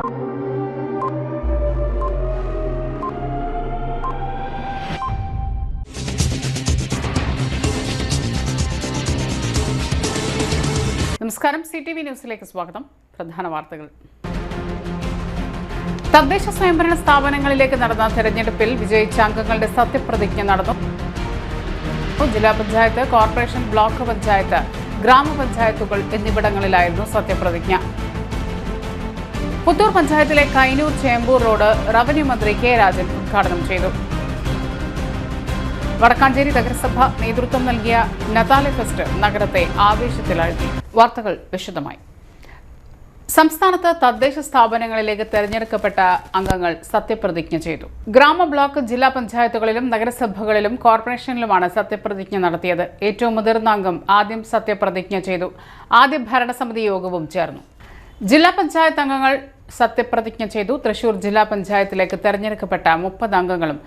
നമസ്കാരം, CTV ന്യൂസിലേക്ക് സ്വാഗതം. പ്രധാന വാർത്തകൾ. തദ്ദേശ സ്വയംഭരണ സ്ഥാപനങ്ങളിലേക്ക് നടന്ന തെരഞ്ഞെടുപ്പിൽ വിജയിച്ച അംഗങ്ങളുടെ സത്യപ്രതിജ്ഞ നടന്നു. ജില്ലാ പഞ്ചായത്ത്, കോർപ്പറേഷൻ, ബ്ലോക്ക് പഞ്ചായത്ത്, ഗ്രാമപഞ്ചായത്തുകൾ എന്നിവിടങ്ങളിലായിരുന്നു സത്യപ്രതിജ്ഞ. പുത്തൂർ പഞ്ചായത്തിലെ കൈനൂർ ചേമ്പൂർ റോഡ് റവന്യൂ മന്ത്രി കെ രാജൻ ഉദ്ഘാടനം ചെയ്തു. വടക്കാഞ്ചേരി നഗരസഭ നേതൃത്വം നൽകിയ നതാലെ ഫെസ്റ്റ് നഗരത്തെ ആവേശത്തിലാഴ്ത്തി. വാർത്തകൾ വിശദമായി. സംസ്ഥാനത്ത് തദ്ദേശ സ്ഥാപനങ്ങളിലേക്ക് തെരഞ്ഞെടുക്കപ്പെട്ട അംഗങ്ങൾ സത്യപ്രതിജ്ഞ ചെയ്തു. ഗ്രാമ, ബ്ലോക്ക്, ജില്ലാ പഞ്ചായത്തുകളിലും നഗരസഭകളിലും കോർപ്പറേഷനിലുമാണ് സത്യപ്രതിജ്ഞ നടത്തിയത്. ഏറ്റവും മുതിർന്ന അംഗം ആദ്യം സത്യപ്രതിജ്ഞ ചെയ്തു. ആദ്യ ഭരണസമിതി യോഗവും ചേർന്നു. ജില്ലാ പഞ്ചായത്ത് അംഗങ്ങൾ സത്യപ്രതിജ്ഞ ചെയ്തു. തൃശൂർ ജില്ലാ പഞ്ചായത്തിലേക്ക് തെരഞ്ഞെടുക്കപ്പെട്ട 30 അംഗങ്ങളും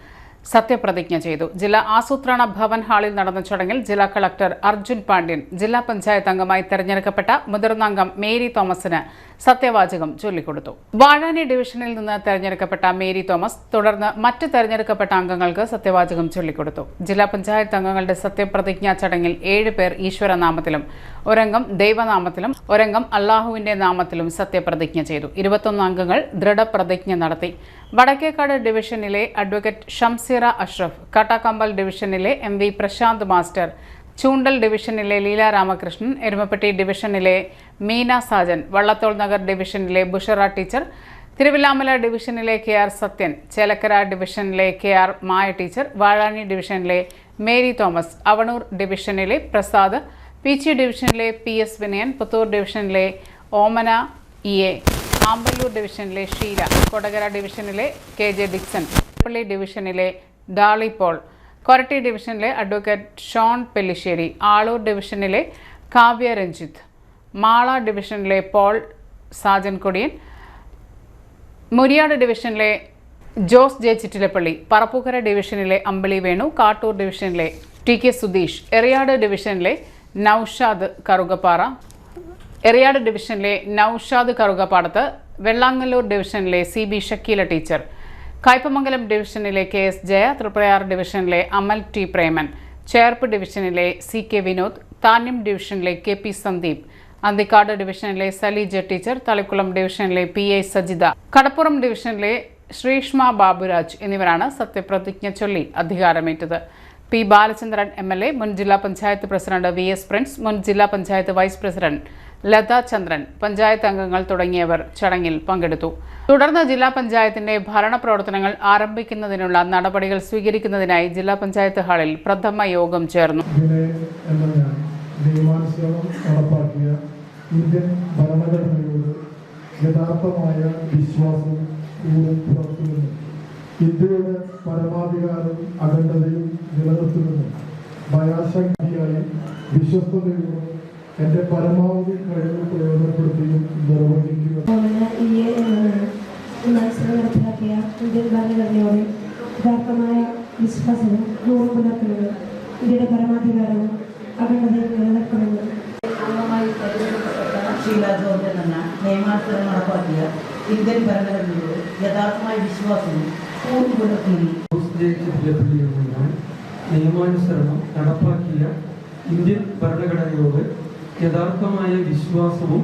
സത്യപ്രതിജ്ഞ ചെയ്തു. ജില്ലാ ആസൂത്രണ ഭവൻ ഹാളിൽ നടന്ന ചടങ്ങിൽ ജില്ലാ കളക്ടർ അർജുൻ പാണ്ഡ്യൻ ജില്ലാ പഞ്ചായത്ത് അംഗമായി തെരഞ്ഞെടുക്കപ്പെട്ട മുതിർന്ന അംഗം മേരി തോമസിന് സത്യവാചകം ചൊല്ലിക്കൊടുത്തു. വാഴാനി ഡിവിഷനിൽ നിന്ന് തെരഞ്ഞെടുക്കപ്പെട്ട മേരി തോമസ് തുടർന്ന് മറ്റ് തെരഞ്ഞെടുക്കപ്പെട്ട അംഗങ്ങൾക്ക് സത്യവാചകം ചൊല്ലിക്കൊടുത്തു. ജില്ലാ പഞ്ചായത്ത് അംഗങ്ങളുടെ സത്യപ്രതിജ്ഞാ ചടങ്ങിൽ 7 പേർ ഈശ്വരനാമത്തിലും ഒരംഗം ദൈവനാമത്തിലും ഒരംഗം അള്ളാഹുവിന്റെ നാമത്തിലും സത്യപ്രതിജ്ഞ ചെയ്തു. 21 അംഗങ്ങൾ ദൃഢപ്രതിജ്ഞ നടത്തി. വടക്കേക്കാട് ഡിവിഷനിലെ അഡ്വക്കേറ്റ് ഷംസീറ അഷ്റഫ്, കാട്ടാക്കമ്പൽ ഡിവിഷനിലെ MV പ്രശാന്ത് മാസ്റ്റർ, ചൂണ്ടൽ ഡിവിഷനിലെ ലീല രാമകൃഷ്ണൻ, എരുമപ്പെട്ടി ഡിവിഷനിലെ മീന സാജൻ, വള്ളത്തോൾ നഗർ ഡിവിഷനിലെ ബുഷറ ടീച്ചർ, തിരുവില്ലാമല ഡിവിഷനിലെ KR സത്യൻ, ചേലക്കര ഡിവിഷനിലെ KR മായ ടീച്ചർ, വാഴാനി ഡിവിഷനിലെ മേരി തോമസ്, അവണൂർ ഡിവിഷനിലെ പ്രസാദ്, പീച്ചി ഡിവിഷനിലെ PS വിനയൻ, പുത്തൂർ ഡിവിഷനിലെ ഓമന EA, ആമ്പല്ലൂർ ഡിവിഷനിലെ ഷീല, കൊടകര ഡിവിഷനിലെ KJ ഡിക്സൺ, പള്ളി ഡിവിഷനിലെ ഡാളി പോൾ, കൊരട്ടി ഡിവിഷനിലെ അഡ്വക്കേറ്റ് ഷോൺ പെല്ലിശ്ശേരി, ആളൂർ ഡിവിഷനിലെ കാവ്യ രഞ്ജിത്ത്, മാള ഡിവിഷനിലെ പോൾ സാജൻ കൊടിയൻ, മുരിയാട് ഡിവിഷനിലെ ജോസ് ജെ ചിറ്റിലപ്പള്ളി, പറപ്പൂക്കര ഡിവിഷനിലെ അമ്പിളി വേണു, കാട്ടൂർ ഡിവിഷനിലെ TK സുധീഷ്, എറിയാട് ഡിവിഷനിലെ നൌഷാദ് കറുകപ്പാടത്ത്, വെള്ളാങ്ങല്ലൂർ ഡിവിഷനിലെ CB ഷക്കീല ടീച്ചർ, കയ്പമംഗലം ഡിവിഷനിലെ KS ജയ, തൃപ്രയാർ ഡിവിഷനിലെ അമൽ T പ്രേമൻ, ചേർപ്പ് ഡിവിഷനിലെ CK വിനോദ്, താന്യം ഡിവിഷനിലെ KP സന്ദീപ്, അന്തിക്കാട് ഡിവിഷനിലെ സലി ജെ ടീച്ചർ, തളിക്കുളം ഡിവിഷനിലെ PA സജിത, കടപ്പുറം ഡിവിഷനിലെ ശ്രീഷ്മ ബാബുരാജ് എന്നിവരാണ് സത്യപ്രതിജ്ഞ ചൊല്ലി അധികാരമേറ്റത്. P ബാലചന്ദ്രൻ MLA, മുൻ ജില്ലാ പഞ്ചായത്ത് പ്രസിഡന്റ് VS പ്രിൻസ്, മുൻ ജില്ലാ പഞ്ചായത്ത് വൈസ് പ്രസിഡന്റ് ലത ചന്ദ്രൻ, പഞ്ചായത്ത് അംഗങ്ങൾ തുടങ്ങിയവർ ചടങ്ങിൽ പങ്കെടുത്തു. തുടർന്ന് ജില്ലാ പഞ്ചായത്തിന്റെ ഭരണ പ്രവർത്തനങ്ങൾ ആരംഭിക്കുന്നതിനുള്ള നടപടികൾ സ്വീകരിക്കുന്നതിനായി ജില്ലാ പഞ്ചായത്ത് ഹാളിൽ പ്രഥമ യോഗം ചേർന്നു. ഇന്ത്യൻ ഭരണഘടനയോട് യഥാർത്ഥമായ വിശ്വാസം പുലർത്തുമെന്നും ഇന്ത്യയുടെ പരമാധികാരവും അഖണ്ഡതയും നിലനിർത്തുമെന്നും ഭയാശങ്കയായി വിശ്വസ്തയോടും എന്റെ പരമാവധി കഴിവ് പ്രയോജനപ്പെടുത്തിയും നിർവഹിക്കുക. നടപ്പിലാക്കിയ ഇന്ത്യൻ ഭരണഘടനയോട് യഥാർത്ഥമായ വിശ്വാസവും പുലർത്തുമെന്നും ഇന്ത്യയുടെ പരമാധികാരവും അഖണ്ഡതയും നിലനിർത്തുമെന്നും അംഗമായി തെരഞ്ഞെടുക്കപ്പെട്ട ഷീല ജോർജ് എന്ന നിയമാനുസരണം നടപ്പാക്കിയ ഇന്ത്യൻ ഭരണഘടനയോട് യഥാർത്ഥമായ വിശ്വാസവും നിയമാനുസരണം നടപ്പാക്കിയ ഇന്ത്യൻ ഭരണഘടനയോട് യഥാർത്ഥമായ വിശ്വാസവും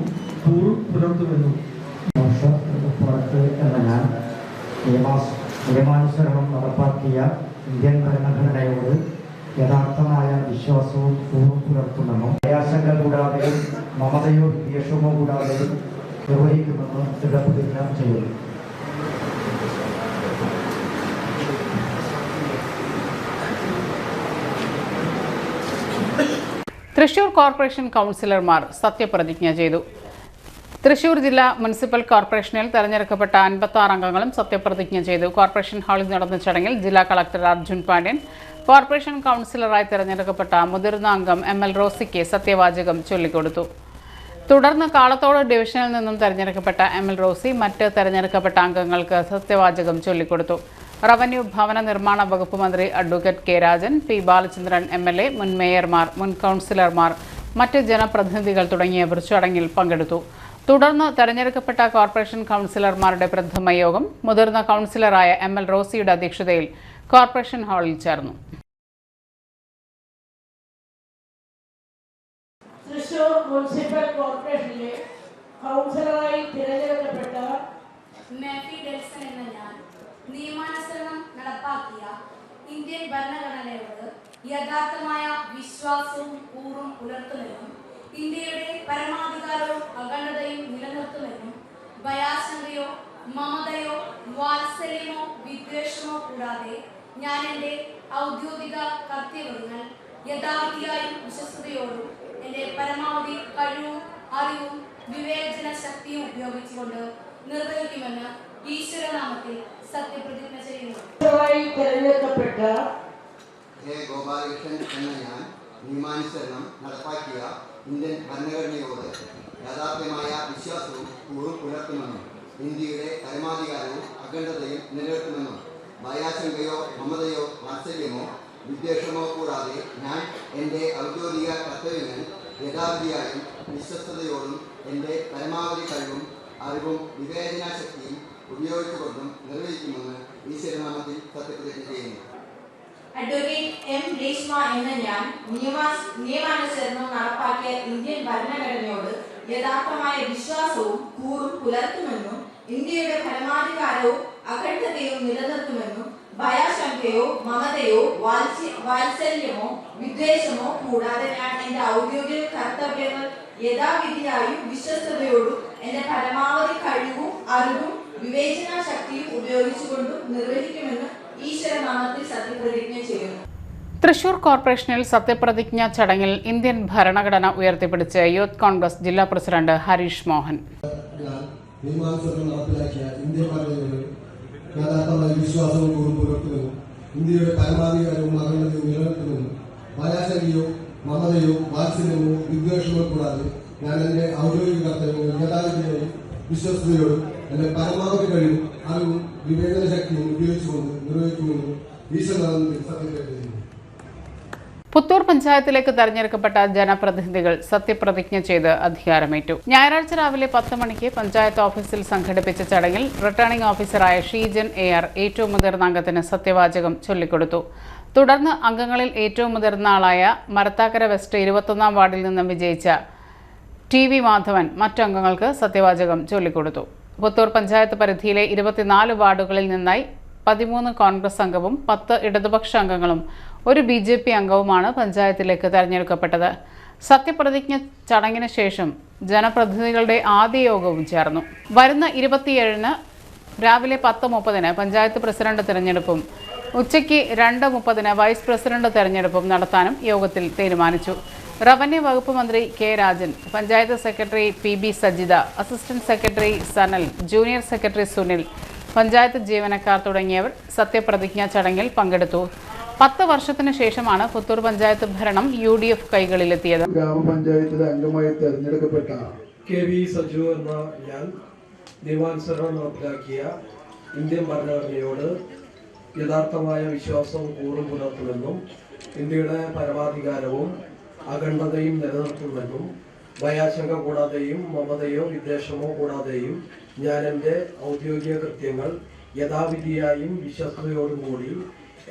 പുലർത്തുമെന്നും നിയമാനുസരണം നടപ്പാക്കിയ ഇന്ത്യൻ ഭരണഘടനയോട് യഥാർത്ഥമായ വിശ്വാസവും പുലർത്തുമെന്നും പ്രയാസങ്ങൾ കൂടാതെയും മമതയോ ദ്വേഷമോ കൂടാതെയും നിർവഹിക്കുമെന്ന് ദൃഢപ്രതിജ്ഞ ചെയ്യുന്നു. തൃശൂർ കോർപ്പറേഷൻ കൗൺസിലർമാർ സത്യപ്രതിജ്ഞ ചെയ്തു. തൃശൂർ ജില്ലാ മുനിസിപ്പൽ കോർപ്പറേഷനിൽ തെരഞ്ഞെടുക്കപ്പെട്ട 56 അംഗങ്ങളും സത്യപ്രതിജ്ഞ ചെയ്തു. കോർപ്പറേഷൻ ഹാളിൽ നടന്ന ചടങ്ങിൽ ജില്ലാ കളക്ടർ അർജുൻ പാണ്ഡ്യൻ കോർപ്പറേഷൻ കൗൺസിലറായി തെരഞ്ഞെടുക്കപ്പെട്ട മുതിർന്ന അംഗം ML റോസിക്ക് സത്യവാചകം ചൊല്ലിക്കൊടുത്തു. തുടർന്ന് കാളത്തോട് ഡിവിഷനിൽ നിന്നും തെരഞ്ഞെടുക്കപ്പെട്ട ML റോസി മറ്റ് തെരഞ്ഞെടുക്കപ്പെട്ട അംഗങ്ങൾക്ക് സത്യവാചകം ചൊല്ലിക്കൊടുത്തു. റവന്യൂ ഭവന നിർമ്മാണ വകുപ്പ് മന്ത്രി advocate K Rajan, P Balachandran MLA, മുൻ മേയർമാർ, മുൻ കൗൺസിലർമാർ, മറ്റ് ജനപ്രതിനിധികൾ തുടങ്ങിയവർ ചടങ്ങിൽ പങ്കെടുത്തു. തുടർന്ന് തെരഞ്ഞെടുക്കപ്പെട്ട കോർപ്പറേഷൻ കൗൺസിലർമാരുടെ പ്രഥമ യോഗം മുതിർന്ന കൗൺസിലറായ ML റോസിയുടെ അധ്യക്ഷതയിൽ കോർപ്പറേഷൻ ഹാളിൽ ചേർന്നു. തൃശൂർ മുനിസിപ്പൽ കോർപ്പറേഷനിലെ കൗൺസിലറായി തിരഞ്ഞെടുക്കപ്പെട്ട മേഫി ഡെൽസൺ എന്ന ഞാൻ നിയമാനുസരണം നടപ്പാക്കിയ ഇന്ത്യൻ ഭരണഘടനയോട് യഥാർത്ഥമായ വിശ്വാസവും കൂറും പുലർത്തുമെന്നും ഇന്ത്യയുടെ പരമാധികാരവും അഖണ്ഡതയും നിലനിർത്തുമെന്നും ഭയാശങ്കയോ മമതയോ വാത്സല്യമോ വിദ്വേഷമോ കൂടാതെ ഞാൻ എൻ്റെ ഔദ്യോഗിക കർത്തവ്യങ്ങൾ യഥാവിധിയായും വിശ്വസ്തയോടും എൻ്റെ പരമാവധി കഴിവും അറിവും വിവേചന ശക്തിയും ഉപയോഗിച്ചുകൊണ്ട് നിർവഹിക്കുമെന്ന് ഈശ്വരനാമത്തിൽ സത്യപ്രതിജ്ഞ ചെയ്യുന്നു. തിരഞ്ഞെടുക്കപ്പെട്ട ഗോപാലകൃഷ്ണൻ എന്ന ഞാൻ നിയമാനുസരണം നടപ്പാക്കിയ ഇന്ത്യൻ ഭരണഘടനയോട് യഥാർത്ഥമായ വിശ്വാസവും കൂറും പുലർത്തുമെന്നും ഇന്ത്യയുടെ പരമാധികാരവും അഖണ്ഡതയും നിലനിർത്തുമെന്നും ഭയാശങ്കയോ മമതയോ വാത്സല്യമോ വിദ്വേഷമോ കൂടാതെ ഞാൻ എൻ്റെ ഔദ്യോഗിക കർത്തവ്യങ്ങൾ യഥാവിധിയായും വിശ്വസ്തയോടും എൻ്റെ പരമാവധി കഴിവും അറിവും വിവേചനാശക്തിയും ഉപയോഗിച്ചുകൊണ്ടും നിർവഹിക്കുമെന്ന് ഈശ്വരനാമത്തിൽ സത്യപ്രതിജ്ഞ ചെയ്യുന്നു. Advocate M. രേഷ്മ എന്ന ഞാൻ നിയമാനുസരണം നടപ്പാക്കിയ ഇന്ത്യൻ ഭരണഘടനയോട് യഥാർത്ഥമായ വിശ്വാസവും കൂറും പുലർത്തുമെന്നും ഇന്ത്യയുടെ പരമാധികാരവും അഖണ്ഡതയും നിലനിർത്തുമെന്നും ഭയാശങ്കയോ മമതയോ വാത്സല്യമോ വിദ്വേഷമോ കൂടാതെ ഞാൻ എൻ്റെ ഔദ്യോഗിക കർത്തവ്യങ്ങൾ യഥാവിധിയായും വിശ്വസ്തയോടും എൻ്റെ പരമാവധി കഴിവും അറിവും വിവേചന ശക്തിയും ഉപയോഗിച്ചുകൊണ്ടും നിർവഹിക്കുമെന്ന് ഈശ്വരനാമത്തിൽ സത്യപ്രതിജ്ഞ ചെയ്യുന്നു. തൃശൂർ കോർപ്പറേഷനിൽ സത്യപ്രതിജ്ഞാ ചടങ്ങിൽ ഇന്ത്യൻ ഭരണഘടന ഉയർത്തിപ്പിടിച്ച് യൂത്ത് കോൺഗ്രസ് ജില്ലാ പ്രസിഡന്റ് ഹരീഷ് മോഹൻ. നിയമാനുസരണം നടപ്പിലാക്കിയ ഇന്ത്യൻ ഭരണഘടനയിൽ യഥാർത്ഥമായ വിശ്വാസവും കൂറും പുലർത്തുമെന്നും ഇന്ത്യയുടെ പരമാധികാരവും അഖണ്ഡതയും നിലനിർത്തുമെന്നും ഭയാശങ്കയോ മമതയോ വാത്സല്യമോ വിദ്വേഷമോ കൂടാതെ ഞാൻ എൻ്റെ ഔദ്യോഗിക കർത്തവ്യങ്ങൾ യഥാവിധിയായും വിശ്വസ്തയോടും എൻ്റെ പരമാവധി കഴിവും അറിവും വിവേചന ശക്തിയും ഉപയോഗിച്ചുകൊണ്ട് നിർവഹിക്കുമെന്നും ഈശ്വരനാമത്തിൽ സത്യപ്രതിജ്ഞ ചെയ്യുന്നു. പുത്തൂർ പഞ്ചായത്തിലേക്ക് തെരഞ്ഞെടുക്കപ്പെട്ട ജനപ്രതിനിധികൾ സത്യപ്രതിജ്ഞ ചെയ്ത് അധികാരമേറ്റു. ഞായറാഴ്ച രാവിലെ 10 മണിക്ക് പഞ്ചായത്ത് ഓഫീസിൽ സംഘടിപ്പിച്ച ചടങ്ങിൽ റിട്ടേണിംഗ് ഓഫീസറായ ഷീജൻ AR ഏറ്റവും മുതിർന്ന അംഗത്തിന് സത്യവാചകം ചൊല്ലിക്കൊടുത്തു. തുടർന്ന് അംഗങ്ങളിൽ ഏറ്റവും മുതിർന്ന ആളായ മരത്താക്കര വെസ്റ്റ് 21ാം വാർഡിൽ നിന്നും വിജയിച്ച TV മാധവൻ മറ്റംഗങ്ങൾക്ക് സത്യവാചകം ചൊല്ലിക്കൊടുത്തു. പുത്തൂർ പഞ്ചായത്ത് പരിധിയിലെ 24 വാർഡുകളിൽ നിന്നായി 13 കോൺഗ്രസ് അംഗവും 10 ഇടതുപക്ഷ അംഗങ്ങളും 1 BJP അംഗവുമാണ് പഞ്ചായത്തിലേക്ക് തെരഞ്ഞെടുക്കപ്പെട്ടത്. സത്യപ്രതിജ്ഞ ചടങ്ങിന് ശേഷം ജനപ്രതിനിധികളുടെ ആദ്യ യോഗവും ചേർന്നു. വരുന്ന 27-ന് രാവിലെ 10:30 പഞ്ചായത്ത് പ്രസിഡന്റ് തിരഞ്ഞെടുപ്പും ഉച്ചയ്ക്ക് 2:30 വൈസ് പ്രസിഡന്റ് തെരഞ്ഞെടുപ്പും നടത്താനും യോഗത്തിൽ തീരുമാനിച്ചു. റവന്യൂ വകുപ്പ് മന്ത്രി K. Rajan, panchayat secretary PB Sajitha, assistant secretary Sanal, junior secretary Sunil, panchayat ജീവനക്കാർ തുടങ്ങിയവർ സത്യപ്രതിജ്ഞാ ചടങ്ങിൽ പങ്കെടുത്തു. 10 വർഷത്തിന് ശേഷമാണ് പുത്തൂർ പഞ്ചായത്ത് ഭരണം UDF കൈകളിലെത്തിയത്. ഗ്രാമപഞ്ചായത്തിലെ അംഗമായി തെരഞ്ഞെടുക്കപ്പെട്ട KV സജു എന്ന ഞാൻ നിയമാനുസരണം നടപ്പിലാക്കിയ ഇന്ത്യൻ ഭരണഘടനയോട് യഥാർത്ഥമായ വിശ്വാസവും കൂറും പുലർത്തുമെന്നും ഇന്ത്യയുടെ പരമാധികാരവും അഖണ്ഡതയും നിലനിർത്തുമെന്നും ഭയാശങ്ക കൂടാതെയും മമതയോ വിദ്വേഷമോ കൂടാതെയും ഞാൻ എൻ്റെ ഔദ്യോഗിക കൃത്യങ്ങൾ യഥാവിധിയായും വിശ്വസ്തയോടും കൂടി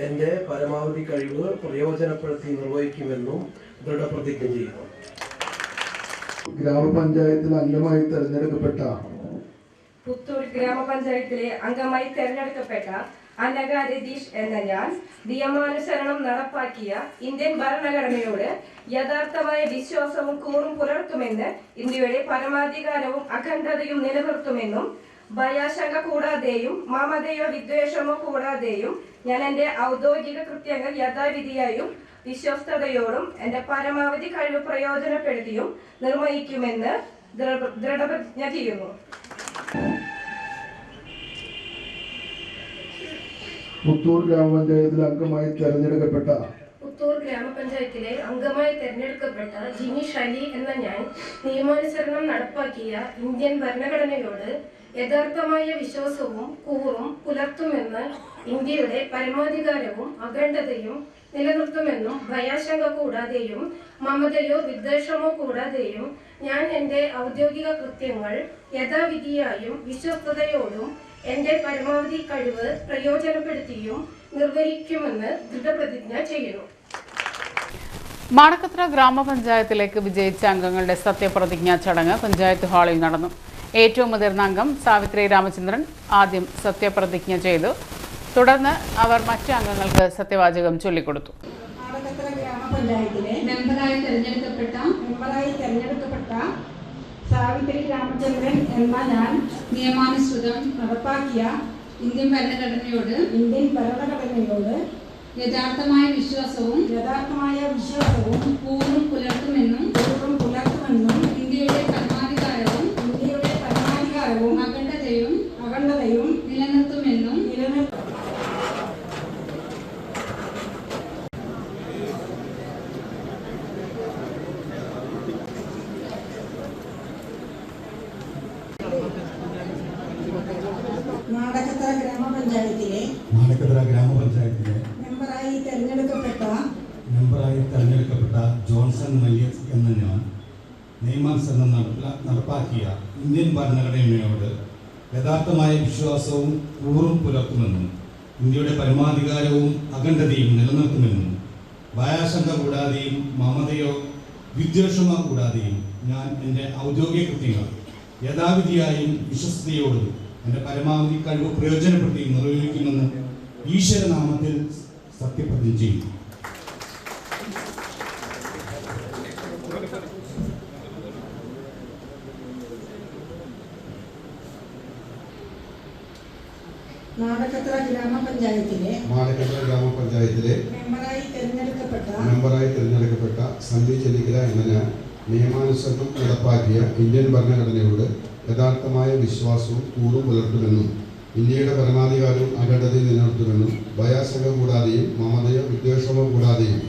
എൻ്റെ പരമാവധി കഴിവ് പ്രയോജനപ്പെടുത്തി നിർവഹിക്കുമെന്നും ദൃഢപ്രതിജ്ഞ ചെയ്യുന്നു. ഗ്രാമപഞ്ചായത്തിൽ അംഗമായി തെരഞ്ഞെടുക്കപ്പെട്ട പുത്തൂർ ഗ്രാമപഞ്ചായത്തിലെ അംഗമായി തെരഞ്ഞെടുക്കപ്പെട്ട അനഘ രതീഷ് എന്ന ഞാൻ നിയമാനുസരണം നടപ്പാക്കിയ ഇന്ത്യൻ ഭരണഘടനയോട് യഥാർത്ഥമായ വിശ്വാസവും കൂറും പുലർത്തുമെന്ന് ഇന്ത്യയുടെ പരമാധികാരവും അഖണ്ഡതയും നിലനിർത്തുമെന്നും ഭയാശങ്ക കൂടാതെയും മമതയോ വിദ്വേഷമോ കൂടാതെയും ഞാൻ എൻ്റെ ഔദ്യോഗിക കൃത്യങ്ങൾ യഥാവിധിയായും വിശ്വസ്തയോടും എൻ്റെ പരമാവധി കഴിവ് പ്രയോജനപ്പെടുത്തിയും നിർവഹിക്കുമെന്ന് ദൃഢപ്രതിജ്ഞ ചെയ്യുന്നു. പുത്തൂർ ഗ്രാമപഞ്ചായത്തിൽ അംഗമായി തെരഞ്ഞെടുക്കപ്പെട്ട പുത്തൂർ ഗ്രാമപഞ്ചായത്തിലെ അംഗമായി തെരഞ്ഞെടുക്കപ്പെട്ട ജിനി ഷലി എന്ന ഞാൻ നിയമാനുസരണം നടപ്പാക്കിയ ഇന്ത്യൻ ഭരണഘടനയോട് യഥാർത്ഥമായ വിശ്വാസവും കൂറും പുലർത്തുമെന്ന് ഇന്ത്യയുടെ പരമാധികാരവും അഖണ്ഡതയും നിലനിർത്തുമെന്നും ഭയാശങ്ക കൂടാതെയും മമതയോ വിദ്വേഷമോ കൂടാതെയും ഞാൻ എൻ്റെ ഔദ്യോഗിക കൃത്യങ്ങൾ യഥാവിധിയായും വിശ്വസ്തയോടും എൻ്റെ പരമാവധി കഴിവ് പ്രയോജനപ്പെടുത്തിയും നിർവഹിക്കുമെന്ന് ദൃഢപ്രതിജ്ഞ ചെയ്യുന്നു. മാടക്കത്ര ഗ്രാമപഞ്ചായത്തിലേക്ക് വിജയിച്ച അംഗങ്ങളുടെ സത്യപ്രതിജ്ഞാ ചടങ്ങ് പഞ്ചായത്ത് ഹാളിൽ നടന്നു. ഏറ്റവും മുതിർന്ന അംഗം സാവിത്രി രാമചന്ദ്രൻ ആദ്യം സത്യപ്രതിജ്ഞ ചെയ്തു. തുടർന്ന് അവർ മറ്റ് അംഗങ്ങൾക്ക് സത്യവാചകം ചൊല്ലിക്കൊടുത്തു. മാടക്കത്ര ഗ്രാമപഞ്ചായത്തിലെ മെമ്പറായി തെരഞ്ഞെടുക്കപ്പെട്ട സാവിത്രി രാമചന്ദ്രൻ എന്ന ഞാൻ നിയമാനുസൃതം നടപ്പാക്കിയ ഇന്ത്യൻ ഭരണഘടനയോട് യഥാർത്ഥമായ വിശ്വാസവും കൂറും പുലർത്തുമെന്നും ഇന്ത്യയുടെ പരമാധികാരവും അഖണ്ഡതയും നിലനിർത്തുമെന്നും മാടക്കത്ര ഗ്രാമപഞ്ചായത്തിലെ മെമ്പറായി തെരഞ്ഞെടുക്കപ്പെട്ട ജോൺസൺ മല്യസ് എന്ന ഞാൻ നിയമാനുസരണം നടപ്പാക്കിയ ഇന്ത്യൻ ഭരണഘടനയോട് യഥാർത്ഥമായ വിശ്വാസവും കൂറും പുലർത്തുമെന്നും ഇന്ത്യയുടെ പരമാധികാരവും അഖണ്ഡതയും നിലനിർത്തുമെന്നും ഭയാശങ്ക കൂടാതെയും മമതയോ വിദ്വേഷമോ കൂടാതെയും ഞാൻ എൻ്റെ ഔദ്യോഗിക കൃത്യങ്ങൾ യഥാവിധിയായും വിശ്വസ്തയോടും എൻ്റെ പരമാവധി കഴിവ് പ്രയോജനപ്പെടുത്തി നിർവഹിക്കുമെന്ന് ഈശ്വരനാമത്തിൽ സത്യപ്രതിജ്ഞ ചെയ്യുന്നു. മാടക്കത്ര ഗ്രാമപഞ്ചായത്തിലെ മെമ്പറായി തിരഞ്ഞെടുക്കപ്പെട്ട സന്ധി ചെന്നിക്കല എന്ന ഞാൻ നിയമാനുസരണം നടപ്പാക്കിയ ഇന്ത്യൻ ഭരണഘടനയോട് യഥാർത്ഥമായ വിശ്വാസവും കൂറും പുലർത്തുമെന്നും ഇന്ത്യയുടെ പരമാധികാരവും അഖണ്ഡതയും നിലനിർത്തുമെന്നും ഭയാശങ്ക കൂടാതെയും മമതയോ വിദ്വേഷമോ കൂടാതെയും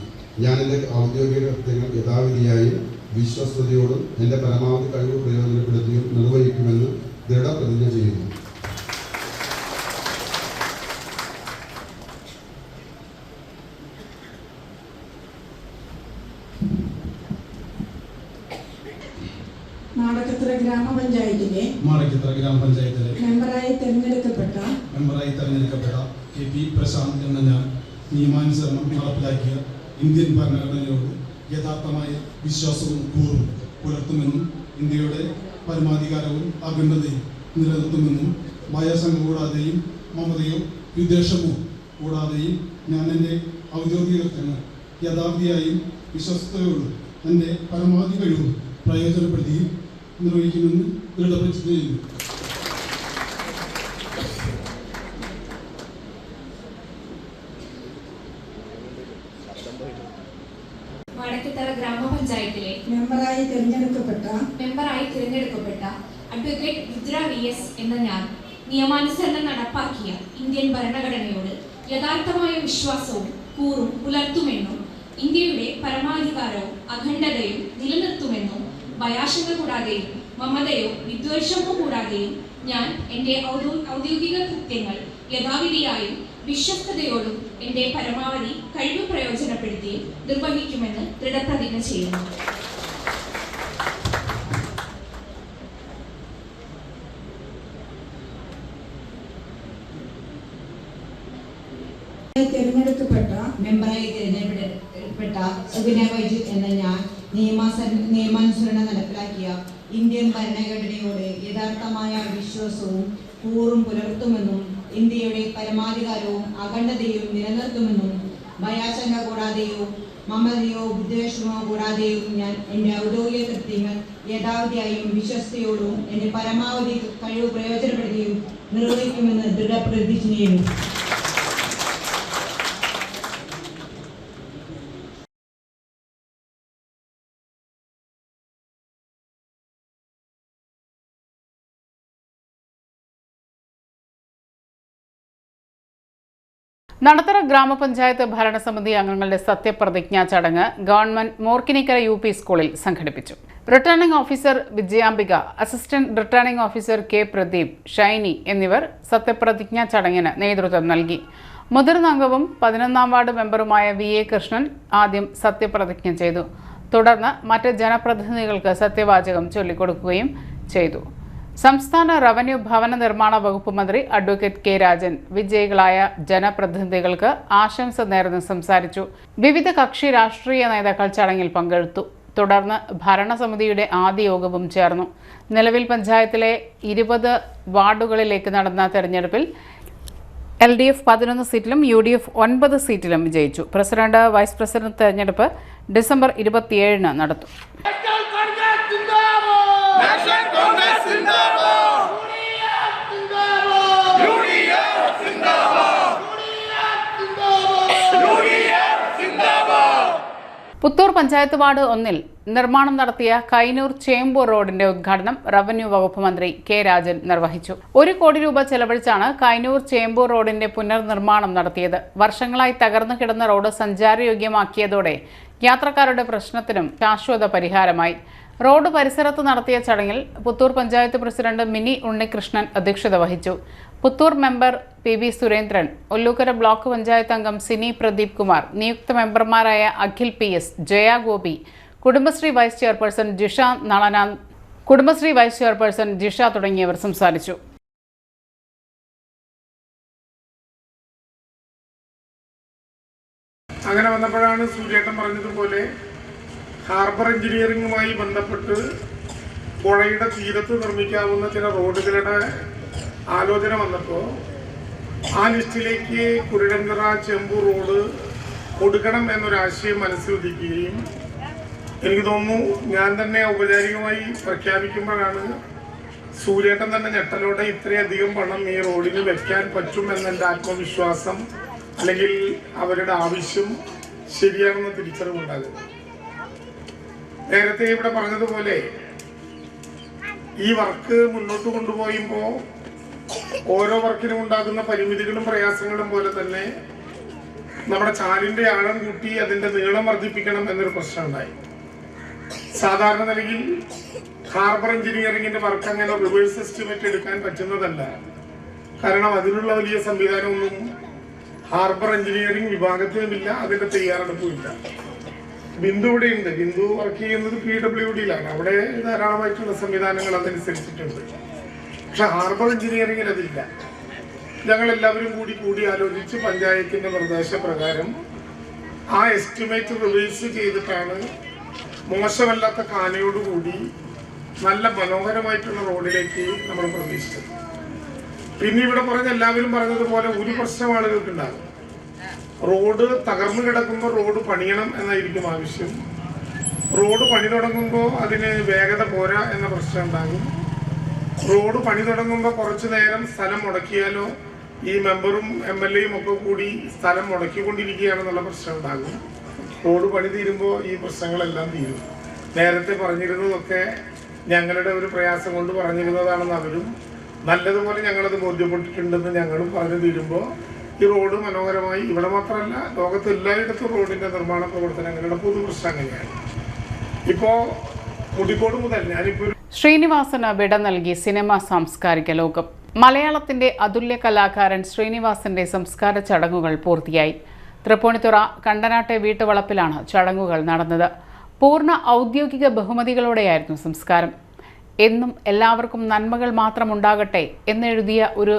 ഞാൻ എൻ്റെ ഔദ്യോഗിക കൃത്യങ്ങൾ യഥാവിധിയായും വിശ്വസ്തയോടും എൻ്റെ പരമാവധി കഴിവ് പ്രയോജനപ്പെടുത്തിയും നിർവഹിക്കുമെന്ന് ദൃഢപ്രതിജ്ഞ ചെയ്യുന്നു. മാടക്കത്ര ഗ്രാമപഞ്ചായത്തിലെ മെമ്പറായി തെരഞ്ഞെടുക്കപ്പെട്ട KP പ്രശാന്ത് എന്ന ഞാൻ നിയമാനുസരണം നടപ്പിലാക്കിയ ഇന്ത്യൻ ഭരണഘടനയോട് യഥാർത്ഥമായ വിശ്വാസവും കൂറും പുലർത്തുമെന്നും ഇന്ത്യയുടെ പരമാധികാരവും അഖണ്ഡതയും നിലനിർത്തുമെന്നും ഭയാശങ്ക കൂടാതെയും മമതയോ വിദ്വേഷമോ കൂടാതെയും ഞാൻ എൻ്റെ ഔദ്യോഗിക കൃത്യങ്ങൾ യഥാവിധിയായും വിശ്വസ്തയോടും എൻ്റെ പരമാവധി കഴിവും പ്രയോജനപ്പെടുത്തിയും നിർവഹിക്കുമെന്ന് ദൃഢപ്രതിജ്ഞ ചെയ്യുന്നു. മാടക്കത്തറ ഗ്രാമപഞ്ചായത്തിലെ മെമ്പറായി തിരഞ്ഞെടുക്കപ്പെട്ട അഡ്വക്കേറ്റ് രുദ്ര VS എന്ന ഞാൻ നിയമാനുസരണം നടപ്പാക്കിയ ഇന്ത്യൻ ഭരണഘടനയോട് യഥാർത്ഥമായ വിശ്വാസവും കൂറും പുലർത്തുമെന്നും ഇന്ത്യയുടെ പരമാധികാരവും അഖണ്ഡതയും നിലനിർത്തുമെന്നും ഭയാശങ്ക കൂടാതെയും മമതയോ വിദ്വേഷമോ കൂടാതെയും ഞാൻ എൻ്റെ ഔദ്യോഗിക കൃത്യങ്ങൾ യഥാവിധിയായും വിശ്വസ്തയോടും എൻ്റെ പരമാവധി കഴിവ് പ്രയോജനപ്പെടുത്തി നിർവഹിക്കുമെന്ന് ദൃഢപ്രതിജ്ഞ ചെയ്യുന്നു. മെമ്പറായി തിരഞ്ഞെടുക്കപ്പെട്ട സുബിന വൈജു എന്ന ഞാൻ നിയമാനുസരണം നടപ്പിലാക്കിയ ഇന്ത്യൻ ഭരണഘടനയോട് യഥാർത്ഥമായ വിശ്വാസവും കൂറും പുലർത്തുമെന്നും ഇന്ത്യയുടെ പരമാധികാരവും അഖണ്ഡതയും നിലനിർത്തുമെന്നും ഭയാശങ്ക കൂടാതെയോ മമതയോ വിദ്വേഷമോ കൂടാതെയും ഞാൻ എൻ്റെ ഔദ്യോഗിക കൃത്യങ്ങൾ യഥാവിധിയായും വിശ്വസ്തയോടും എൻ്റെ പരമാവധി കഴിവ് പ്രയോജനപ്പെടുത്തിയും നിർവഹിക്കുമെന്ന് ദൃഢപ്രതിജ്ഞ ചെയ്യുന്നു. നടത്തറ ഗ്രാമപഞ്ചായത്ത് ഭരണസമിതി അംഗങ്ങളുടെ സത്യപ്രതിജ്ഞാ ചടങ്ങ് ഗവൺമെന്റ് മൂർക്കിനിക്കര UP സ്കൂളിൽ സംഘടിപ്പിച്ചു. Returning officer Vijayambika, assistant returning officer K. Pradeep, Shiny എന്നിവർ സത്യപ്രതിജ്ഞാ ചടങ്ങിന് നേതൃത്വം നൽകി. മുതിർന്ന അംഗവും 11ാം വാർഡ് മെമ്പറുമായ VA കൃഷ്ണൻ ആദ്യം സത്യപ്രതിജ്ഞ ചെയ്തു. തുടർന്ന് മറ്റ് ജനപ്രതിനിധികൾക്ക് സത്യവാചകം ചൊല്ലിക്കൊടുക്കുകയും ചെയ്തു. സംസ്ഥാന റവന്യൂ ഭവന നിർമ്മാണ വകുപ്പ് മന്ത്രി അഡ്വക്കേറ്റ് K. രാജൻ വിജയികളായ ജനപ്രതിനിധികൾക്ക് ആശംസ നേർന്ന് സംസാരിച്ചു. വിവിധ കക്ഷി രാഷ്ട്രീയ നേതാക്കൾ ചടങ്ങിൽ പങ്കെടുത്തു. തുടർന്ന് ഭരണസമിതിയുടെ ആദ്യ യോഗവും ചേർന്നു. നിലവിൽ പഞ്ചായത്തിലെ 20 വാർഡുകളിലേക്ക് നടന്ന തെരഞ്ഞെടുപ്പിൽ LDF 11 സീറ്റിലും UDF 9 സീറ്റിലും വിജയിച്ചു. പ്രസിഡന്റ്, വൈസ് പ്രസിഡന്റ് തെരഞ്ഞെടുപ്പ് ഡിസംബർ 27 നടത്തും. പുത്തൂർ പഞ്ചായത്ത് വാർഡ് 1 നിർമ്മാണം നടത്തിയ കൈനൂർ ചേമ്പൂർ റോഡിന്റെ ഉദ്ഘാടനം റവന്യൂ വകുപ്പ് മന്ത്രി K. രാജൻ നിർവഹിച്ചു. 1 കോടി രൂപ ചെലവഴിച്ചാണ് കൈനൂർ ചേമ്പൂർ റോഡിന്റെ പുനർനിർമ്മാണം നടത്തിയത്. വർഷങ്ങളായി തകർന്നു കിടന്ന റോഡ് സഞ്ചാരയോഗ്യമാക്കിയതോടെ യാത്രക്കാരുടെ പ്രശ്നത്തിനും ശാശ്വത പരിഹാരമായി. റോഡ് പരിസരത്ത് നടത്തിയ ചടങ്ങിൽ പുത്തൂർ പഞ്ചായത്ത് പ്രസിഡന്റ് മിനി ഉണ്ണികൃഷ്ണൻ അധ്യക്ഷത വഹിച്ചു. Puthur member PB Surendran, Ollukkara block panchayat അംഗം സിനി പ്രദീപ് കുമാർ, നിയുക്ത മെമ്പർമാരായ Akhil PS, Jaya Gopi, Kudumbashree vice chairperson Jisha തുടങ്ങിയവർ സംസാരിച്ചു. അങ്ങനെ വന്നപ്പോഴാണ് സൂര്യേട്ടൻ പറഞ്ഞതുപോലെ ഹാർബർ എഞ്ചിനീയറിംഗുമായി ബന്ധപ്പെട്ട് പുഴയുടെ തീരത്ത് നിർമ്മിക്കാവുന്ന ചില റോഡുകളുടെ ആലോചന വന്നപ്പോൾ ആ ലിസ്റ്റിലേക്ക് കുരുടങ്കര ചെമ്പൂർ റോഡ് കൊടുക്കണം എന്നൊരാശയം മനസ്സിലുദിക്കുകയും എനിക്ക് തോന്നുന്നു ഞാൻ തന്നെ ഔപചാരികമായി പ്രഖ്യാപിക്കുമ്പോഴാണ് സൂര്യേട്ടൻ തന്നെ ഞെട്ടലോടെ ഇത്രയധികം പണം ഈ റോഡിന് വെക്കാൻ പറ്റുമെന്നെൻ്റെ ആത്മവിശ്വാസം അല്ലെങ്കിൽ അവരുടെ ആവശ്യം ശരിയാണെന്ന് തിരിച്ചറിവുണ്ടാകുന്നത്. നേരത്തെ ഇവിടെ പറഞ്ഞതുപോലെ ഈ വർക്ക് മുന്നോട്ട് കൊണ്ടുപോയുമ്പോൾ ഓരോ വർക്കിനും ഉണ്ടാകുന്ന പരിമിതികളും പ്രയാസങ്ങളും പോലെ തന്നെ നമ്മുടെ ചാലിന്റെ ആഴം കൂട്ടി അതിന്റെ നീളം വർദ്ധിപ്പിക്കണം എന്നൊരു പ്രശ്നം ഉണ്ടായി. സാധാരണ നിലയിൽ ഹാർബർ എഞ്ചിനീയറിംഗിന്റെ വർക്ക് അങ്ങനെ റിവേഴ്സ് എസ്റ്റിമേറ്റ് എടുക്കാൻ പറ്റുന്നതല്ല. കാരണം അതിനുള്ള വലിയ സംവിധാനമൊന്നും ഹാർബർ എഞ്ചിനീയറിംഗ് വിഭാഗത്തിനുമില്ല, അതിന്റെ തയ്യാറെടുപ്പുമില്ല. ബിന്ദു ഇവിടെയുണ്ട്. ബിന്ദു വർക്ക് ചെയ്യുന്നത് PWDയിലാണ്. അവിടെ ധാരാളമായിട്ടുള്ള സംവിധാനങ്ങൾ അതനുസരിച്ചിട്ടുണ്ട്. പക്ഷെ ഹാർബർ എഞ്ചിനീയറിംഗിൽ അതില്ല. ഞങ്ങളെല്ലാവരും കൂടി ആലോചിച്ച് പഞ്ചായത്തിന്റെ നിർദ്ദേശപ്രകാരം ആ എസ്റ്റിമേറ്റ് റിവേഴ്സ് ചെയ്തിട്ടാണ് മോശമല്ലാത്ത കാനയോടുകൂടി നല്ല മനോഹരമായിട്ടുള്ള റോഡിലേക്ക് നമ്മൾ പ്രവേശിച്ചത്. പിന്നെ ഇവിടെ എല്ലാവരും പറഞ്ഞതുപോലെ ഒരു പ്രശ്നം ആളുകൾക്കുണ്ടാകും. റോഡ് തകർന്നു കിടക്കുമ്പോൾ റോഡ് പണിയണം എന്നായിരിക്കും ആവശ്യം. റോഡ് പണി തുടങ്ങുമ്പോൾ അതിന് വേഗത പോരാ എന്ന പ്രശ്നം ഉണ്ടാകും. റോഡ് പണി തുടങ്ങുമ്പോൾ കുറച്ചു നേരം സ്ഥലം മുടക്കിയാലോ ഈ മെമ്പറും MLAയും ഒക്കെ കൂടി സ്ഥലം മുടക്കിക്കൊണ്ടിരിക്കുകയാണെന്നുള്ള പ്രശ്നം ഉണ്ടാകും. റോഡ് പണി തീരുമ്പോൾ ഈ പ്രശ്നങ്ങളെല്ലാം തീരും. നേരത്തെ പറഞ്ഞിരുന്നതൊക്കെ ഞങ്ങളുടെ ഒരു പ്രയാസം കൊണ്ട് പറഞ്ഞിരുന്നതാണെന്ന് അവരും നല്ലതുപോലെ ഞങ്ങളത് ബോധ്യപ്പെട്ടിട്ടുണ്ടെന്ന് ഞങ്ങളും പറഞ്ഞു തീരുമ്പോൾ ഈ റോഡ് മനോഹരമായി ഇവിടെ മാത്രമല്ല ലോകത്ത് എല്ലായിടത്തും റോഡിന്റെ നിർമ്മാണ പ്രവർത്തനങ്ങളുടെ പൊതുപ്രശ്നം അങ്ങനെയാണ്. ഇപ്പോൾ മുടിക്കോട് മുതൽ ഞാനിപ്പോൾ ശ്രീനിവാസന് വിട നൽകി സിനിമ സാംസ്കാരിക ലോകം. മലയാളത്തിന്റെ അതുല്യ കലാകാരൻ ശ്രീനിവാസന്റെ സംസ്കാര ചടങ്ങുകൾ പൂർത്തിയായി. തൃപ്പൂണിത്തുറ കണ്ടനാട്ടെ വീട്ടുവളപ്പിലാണ് ചടങ്ങുകൾ നടന്നത്. പൂർണ്ണ ഔദ്യോഗിക ബഹുമതികളോടെയായിരുന്നു സംസ്കാരം. എന്നും എല്ലാവർക്കും നന്മകൾ മാത്രമുണ്ടാകട്ടെ എന്നെഴുതിയ ഒരു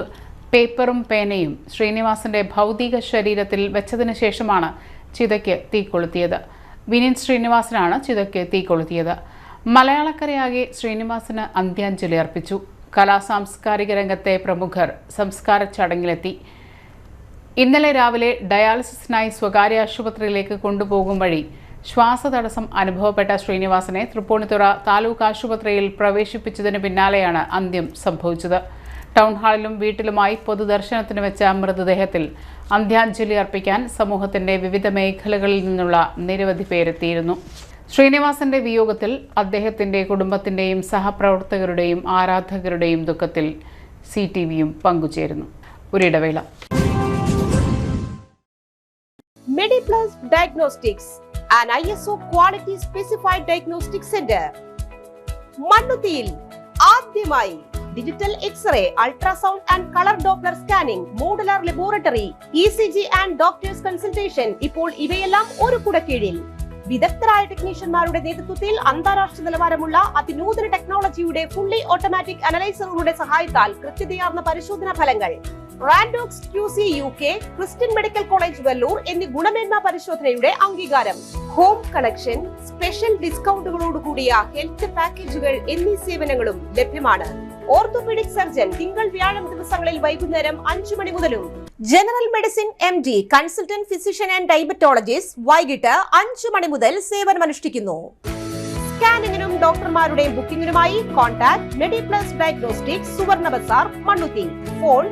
പേപ്പറും പേനയും ശ്രീനിവാസന്റെ ഭൗതിക ശരീരത്തിൽ വെച്ചതിന് ശേഷമാണ് ചിതയ്ക്ക് തീ കൊളുത്തിയത്. വിനീത് ശ്രീനിവാസനാണ് ചിതയ്ക്ക് തീ കൊളുത്തിയത്. മലയാളക്കരയാകെ ശ്രീനിവാസന് അന്ത്യാഞ്ജലി അർപ്പിച്ചു. കലാസാംസ്കാരിക രംഗത്തെ പ്രമുഖർ സംസ്കാര ചടങ്ങിലെത്തി. ഇന്നലെ രാവിലെ ഡയാലിസിസിനായി സ്വകാര്യ ആശുപത്രിയിലേക്ക് കൊണ്ടുപോകും വഴി ശ്വാസതടസ്സം അനുഭവപ്പെട്ട ശ്രീനിവാസനെ തൃപ്പൂണിത്തുറ താലൂക്ക് ആശുപത്രിയിൽ പ്രവേശിപ്പിച്ചതിന് പിന്നാലെയാണ് അന്ത്യം സംഭവിച്ചത്. ടൗൺ ഹാളിലും വീട്ടിലുമായി പൊതുദർശനത്തിന് വെച്ച മൃതദേഹത്തിൽ അന്ത്യാഞ്ജലി അർപ്പിക്കാൻ സമൂഹത്തിന്റെ വിവിധ മേഖലകളിൽ നിന്നുള്ള നിരവധി പേരെത്തിയിരുന്നു. ശ്രീനിവാസന്റെ വിയോഗത്തിൽ അദ്ദേഹത്തിന്റെ കുടുംബത്തിന്റെയും സഹപ്രവർത്തകരുടെയും ആരാധകരുടെയും ദുഃഖത്തിൽ CTVയും പങ്കുചേരുന്നു. ഒരിടവേള. Diagnostics, an ISO quality specified diagnostic center. മണ്ണുത്തിയിൽ ആദ്യമായി digital X ray, ultrasound and colour Doppler scanning, modular laboratory, ECG and doctors consultation. ഇപ്പോൾ ഇവയെല്ലാം ഒരു കുടക്കീഴിൽ. വിദഗ്ധരായ ടെക്നീഷ്യന്മാരുടെ നേതൃത്വത്തിൽ അന്താരാഷ്ട്ര നിലവാരമുള്ള അതിനൂതന ടെക്നോളജിയുടെ ഫുള്ളി ഓട്ടോമാറ്റിക് അനലൈസറുകളുടെ സഹായത്താൽ കൃത്യതയാർന്ന പരിശോധനാ ഫലങ്ങൾ. റാൻഡോക്സ് QC UK, Christian medical college Vellore എന്നീ ഗുണമേന്മ പരിശോധനയുടെ അംഗീകാരം. ഹോം കണക്ഷൻ, സ്പെഷ്യൽ ഡിസ്കൗണ്ടുകളോട് കൂടിയ ഹെൽത്ത് പാക്കേജുകൾ എന്നീ സേവനങ്ങളും ലഭ്യമാണ്. ഓർത്തോപീഡിക് സർജൻ തിങ്കൾ വ്യാഴം ദിവസങ്ങളിൽ വൈകുന്നേരം 5 മണി മുതലും. General medicine MD, consultant physician and diabetologist വൈകിട്ട് 5 മണി മുതൽ സേവനമനുഷ്ഠിക്കുന്നു. സ്കാനിങ്ങിനും ഡോക്ടർമാരുടെ ബുക്കിംഗിനുമായി കോൺടാക്ട് മെഡിപ്ലസ് ഡയഗ്നോസ്റ്റിക്സ്, സുവർണ ബസാർ, മണ്ണുത്തി. Phone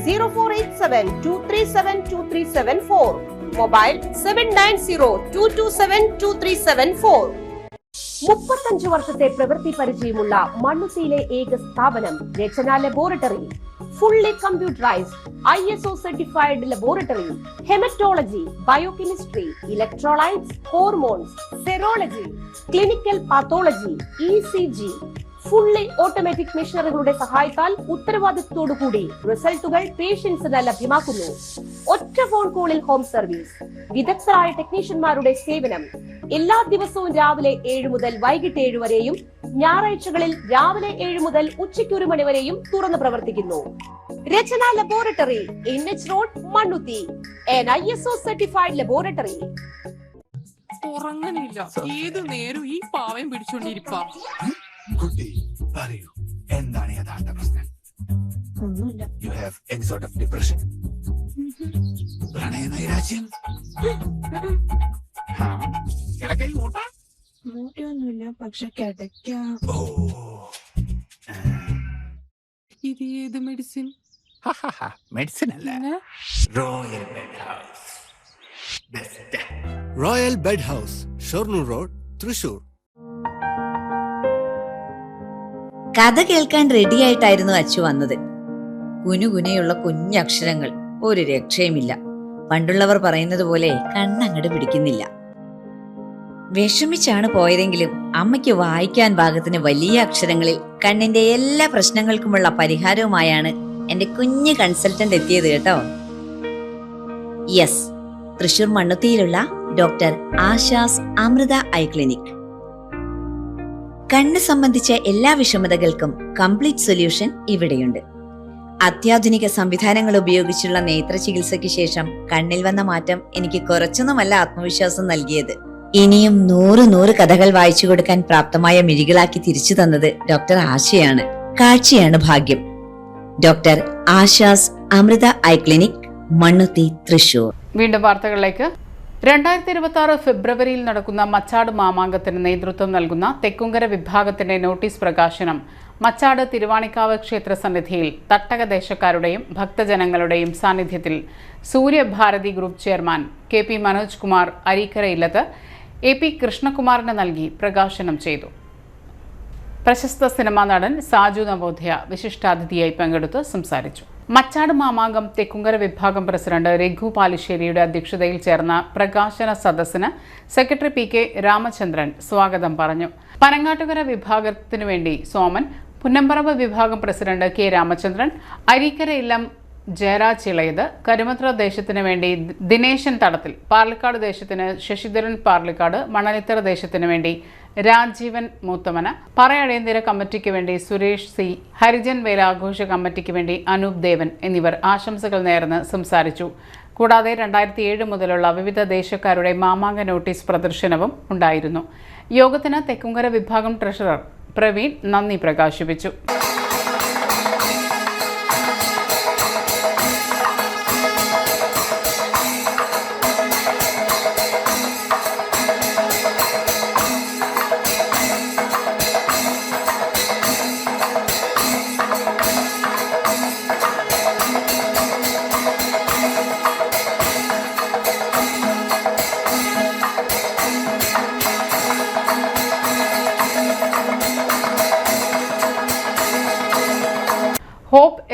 0487237237 mobile 7902272374. 35 വർഷത്തെ പ്രവൃത്തി പരിചയമുള്ള മണ്ണുത്തിയിലെ ഏക സ്ഥാപനം Rachana laboratory. Fully computerised ISO certified laboratory. Haematology, biochemistry, electrolytes, hormones, serology, clinical pathology, ECG. Fully automatic മെഷീനറികളുടെ സഹായത്താൽ ഉത്തരവാദിത്വത്തോടുകൂടി റിസൾട്ടുകൾ പേഷ്യൻസിന് ലഭ്യമാക്കുന്നു. ഒറ്റ ഫോൺ കോളിൽ ഹോം സർവീസ്. വിദഗ്ധരായ ടെക്നീഷ്യന്മാരുടെ സേവനം. എല്ലാ ദിവസവും രാവിലെ 7 മുതൽ വൈകിട്ട് 7 വരെയും ഞായറാഴ്ചകളിൽ രാവിലെ 7 മുതൽ ഉച്ചയ്ക്ക് 1 മണി വരെയും തുറന്നു പ്രവർത്തിക്കുന്നു. Rachana laboratory, NH road, Mannuthy. an ISO certified laboratory. ഉറങ്ങണില്ല, ഏതു നേരം ഈ പാവം പിടിച്ചോണ്ടിരിപ്പാ. കുട്ടി പറയൂ, എന്താണ് യഥാർത്ഥ പ്രശ്നം? ഒന്നുമില്ല. You have any sort of depression, പ്രണയ നൈരാശ്യം? മൂട്ടൊന്നുമില്ല, പക്ഷെ കിടക്കാം. ഇത് ഏത് മെഡിസിൻ? മെഡിസിൻ അല്ല, royal bed house. Royal bed house, Shoranur road, Thrissur. കഥ കേൾക്കാൻ റെഡിയായിട്ടായിരുന്നു അച്ചു വന്നത്. കുനുകുനയുള്ള കുഞ്ഞക്ഷരങ്ങൾ, ഒരു രക്ഷയുമില്ല. പണ്ടുള്ളവർ പറയുന്നത് പോലെ കണ്ണങ്ങട് പിടിക്കുന്നില്ല. വിഷമിച്ചാണ് പോയതെങ്കിലും അമ്മയ്ക്ക് വായിക്കാൻ പാകത്തിന് വലിയ അക്ഷരങ്ങളിൽ കണ്ണിന്റെ എല്ലാ പ്രശ്നങ്ങൾക്കുമുള്ള പരിഹാരവുമായാണ് എന്റെ കുഞ്ഞ് കൺസൾട്ടന്റ് എത്തിയത് കേട്ടോ. യെസ്, തൃശൂർ മണ്ണുത്തിയിലുള്ള doctor Asha's Amrita eye clinic. കണ്ണ് സംബന്ധിച്ച എല്ലാ വിഷമതകൾക്കും കംപ്ലീറ്റ് സൊല്യൂഷൻ ഇവിടെയുണ്ട്. അത്യാധുനിക സംവിധാനങ്ങൾ ഉപയോഗിച്ചുള്ള നേത്ര ചികിത്സയ്ക്ക് ശേഷം കണ്ണിൽ വന്ന മാറ്റം എനിക്ക് കുറച്ചൊന്നുമല്ല ആത്മവിശ്വാസം നൽകിയത്. ഇനിയും 100 കഥകൾ വായിച്ചു കൊടുക്കാൻ പ്രാപ്തമായ മിഴികളാക്കി തിരിച്ചു തന്നത് ഡോക്ടർ ആശയാണ്. കാഴ്ചയാണ് ഭാഗ്യം. Doctor Asha's Amrita eye clinic, Mannuthy, Thrissur. വീണ്ടും വാർത്തകളിലേക്ക്. 2026 ഫെബ്രുവരിയിൽ നടക്കുന്ന മച്ചാട് മാമാങ്കത്തിന് നേതൃത്വം നൽകുന്ന തെക്കുംകര വിഭാഗത്തിന്റെ നോട്ടീസ് പ്രകാശനം മച്ചാട് തിരുവാണിക്കാവ് ക്ഷേത്ര സന്നിധിയിൽ തട്ടക ദേശക്കാരുടെയും ഭക്തജനങ്ങളുടെയും സാന്നിധ്യത്തിൽ Suryabharathi group chairman KP Manoj Kumar Areekkara ഇല്ലത്ത് AP കൃഷ്ണകുമാറിന് നൽകി പ്രകാശനം ചെയ്തു. പ്രശസ്ത സിനിമാ നടൻ സാജു നവോദയ വിശിഷ്ടാതിഥിയായി പങ്കെടുത്ത് സംസാരിച്ചു. മച്ചാട് മാമാങ്കം തെക്കുംകര വിഭാഗം പ്രസിഡന്റ് രഘു പാലിശ്ശേരിയുടെ അധ്യക്ഷതയിൽ ചേർന്ന പ്രകാശന സദസ്സിന് സെക്രട്ടറി PK രാമചന്ദ്രൻ സ്വാഗതം പറഞ്ഞു. പനങ്ങാട്ടുകര വിഭാഗത്തിനു വേണ്ടി സോമൻ, പുന്നമ്പറമ്പ് വിഭാഗം പ്രസിഡന്റ് K രാമചന്ദ്രൻ, അരീക്കര ഇല്ലം ജയരാജ് ഇളയത്, കരുമത്ര ദേശത്തിന് വേണ്ടി ദിനേശൻ തടത്തിൽ, പാർലിക്കാട് ദേശത്തിന് ശശിധരൻ പാർലിക്കാട്, മണലിത്തറ ദേശത്തിന് വേണ്ടി രാജീവൻ മൂത്തമന, പറയടേന്തിര കമ്മിറ്റിക്ക് വേണ്ടി സുരേഷ് C, ഹരിജൻ വേലാഘോഷ കമ്മിറ്റിക്ക് വേണ്ടി അനൂപ് ദേവൻ എന്നിവർ ആശംസകൾ നേർന്ന് സംസാരിച്ചു. കൂടാതെ 2007 മുതലുള്ള വിവിധ ദേശക്കാരുടെ മാമാങ്ക നോട്ടീസ് പ്രദർശനവും ഉണ്ടായിരുന്നു. യോഗത്തിന് തെക്കുംകര വിഭാഗം ട്രഷറർ പ്രവീൺ നന്ദി പ്രകാശിപ്പിച്ചു.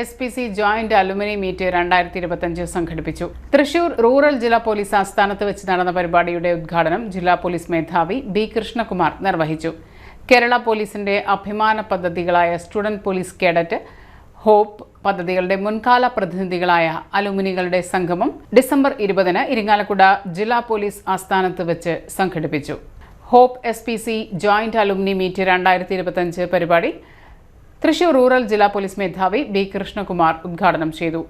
SPC ജോയിന്റ് അലുമിനി മീറ്റ് 2025 സംഘടിപ്പിച്ചു. തൃശൂർ റൂറൽ ജില്ലാ പോലീസ് ആസ്ഥാനത്ത് വെച്ച് നടന്ന പരിപാടിയുടെ ഉദ്ഘാടനം ജില്ലാ പോലീസ് മേധാവി B. കൃഷ്ണകുമാർ നിർവഹിച്ചു. കേരള പോലീസിന്റെ അഭിമാന പദ്ധതികളായ സ്റ്റുഡന്റ് പോലീസ് കേഡറ്റ്, ഹോപ്പ് പദ്ധതികളുടെ മുൻകാല പ്രതിനിധികളായ അലുമിനികളുടെ സംഗമം ഡിസംബർ 20 ഇരിങ്ങാലക്കുട ജില്ലാ പോലീസ് ആസ്ഥാനത്ത് വെച്ച് സംഘടിപ്പിച്ചു. Hope SPC joint alumni meet 2025 പരിപാടി തൃശൂർ റൂറൽ ജില്ലാ പോലീസ് മേധാവി B. കൃഷ്ണകുമാർ ഉദ്ഘാടനം ചെയ്തു.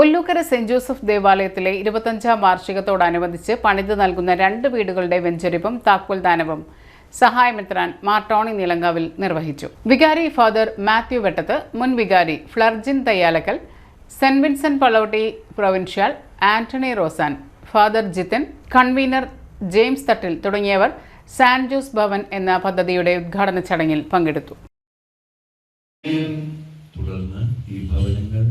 ഒല്ലൂക്കര സെന്റ് ജോസഫ് ദേവാലയത്തിലെ 25ാം വാർഷികത്തോടനുബന്ധിച്ച് പണിത് നൽകുന്ന 2 വീടുകളുടെ വെഞ്ചരിപ്പും താക്കോൽദാനവും സഹായമെത്രാൻ മാർ ടോണി നീലങ്കാവിൽ നിർവഹിച്ചു. വികാരി ഫാദർ മാത്യു വെട്ടത്ത്, മുൻ വികാരി Flerjin Thayyalakkal, saint Vincent Pallotti provincial Antony Rosan, father Jithin, convener James Thattil തുടങ്ങിയവർ സാന്റ് ജോസ് ഭവൻ എന്ന പദ്ധതിയുടെ ഉദ്ഘാടന ചടങ്ങിൽ പങ്കെടുത്തു. തുടർന്ന് ഈ ഭവനങ്ങൾ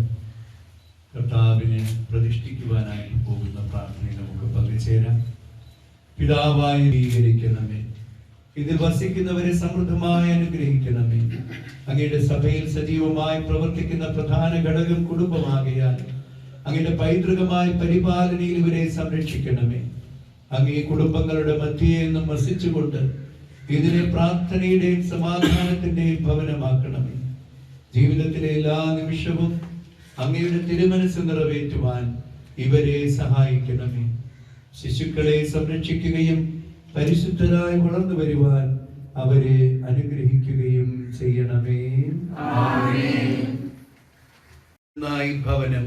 കർത്താവിനെ പ്രതിഷ്ഠിക്കുവാനായി പോകുന്ന പ്രാർത്ഥനയിൽ നമുക്ക് പങ്കുചേരാം. പിതാവായി സ്വീകരിക്കണമേ, ഇതിൽ വസിക്കുന്നവരെ സമൃദ്ധമായി അനുഗ്രഹിക്കണമേ. അങ്ങയുടെ സഭയിൽ സജീവമായി പ്രവർത്തിക്കുന്ന പ്രധാന ഘടകം കുടുംബമാകയാൽ അങ്ങയുടെ പൈതൃകമായ പരിപാലനയിൽ ഇവരെ സംരക്ഷിക്കണമേ. അങ്ങേ കുടുംബങ്ങളുടെ മധ്യേ നിന്നും വസിച്ചുകൊണ്ട് ഇതിനെ പ്രാർത്ഥനയുടെയും സമാധാനത്തിന്റെയും ഭവനമാക്കണമേ. ജീവിതത്തിലെ എല്ലാ നിമിഷവും അങ്ങയുടെ തിരുമനസ് നിറവേറ്റുവാൻ ഇവരെ സഹായിക്കണമേ. ശിശുക്കളെ സംരക്ഷിക്കുകയും പരിശുദ്ധരായി വളർന്നു വരുവാൻ അവരെ അനുഗ്രഹിക്കുകയും ചെയ്യണമേ. ഭവനം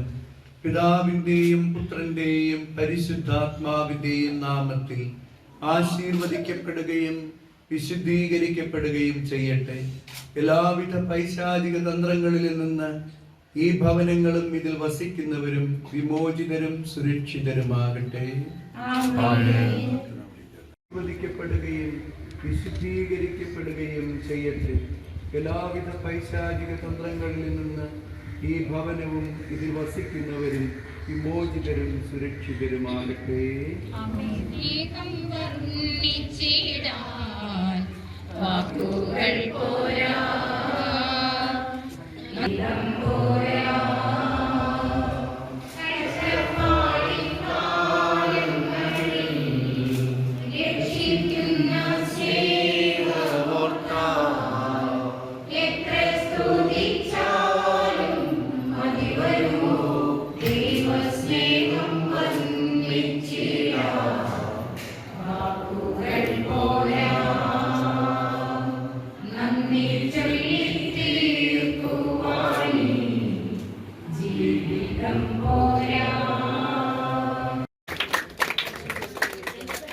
പിതാവിന്റെയും പുത്രന്റെയും പരിശുദ്ധാത്മാവിന്റെയും നാമത്തിൽ ആശീർവദിക്കപ്പെടുകയും വിശുദ്ധീകരിക്കപ്പെടുകയും ചെയ്യട്ടെ. എല്ലാവിധ പൈശാചിക തന്ത്രങ്ങളിൽ നിന്ന് ഈ ഭവനങ്ങളും ഇതിൽ വസിക്കുന്നവരും വിമോചിതരും സുരക്ഷിതരുമാകട്ടെ. ആശീർവദിക്കപ്പെടുകയും വിശുദ്ധീകരിക്കപ്പെടുകയും ചെയ്യട്ടെ. എല്ലാവിധ പൈശാചിക തന്ത്രങ്ങളിൽ നിന്ന് ഈ ഭവനവും ഇതിൽ വസിക്കുന്നവരും വിമോചിതരും സുരക്ഷിതരുമാകട്ടെ.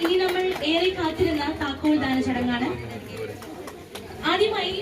ഇനി നമ്മൾ ഏറെ കാത്തിരുന്ന താക്കോൽദാന ചടങ്ങാണ്. ആദ്യമായി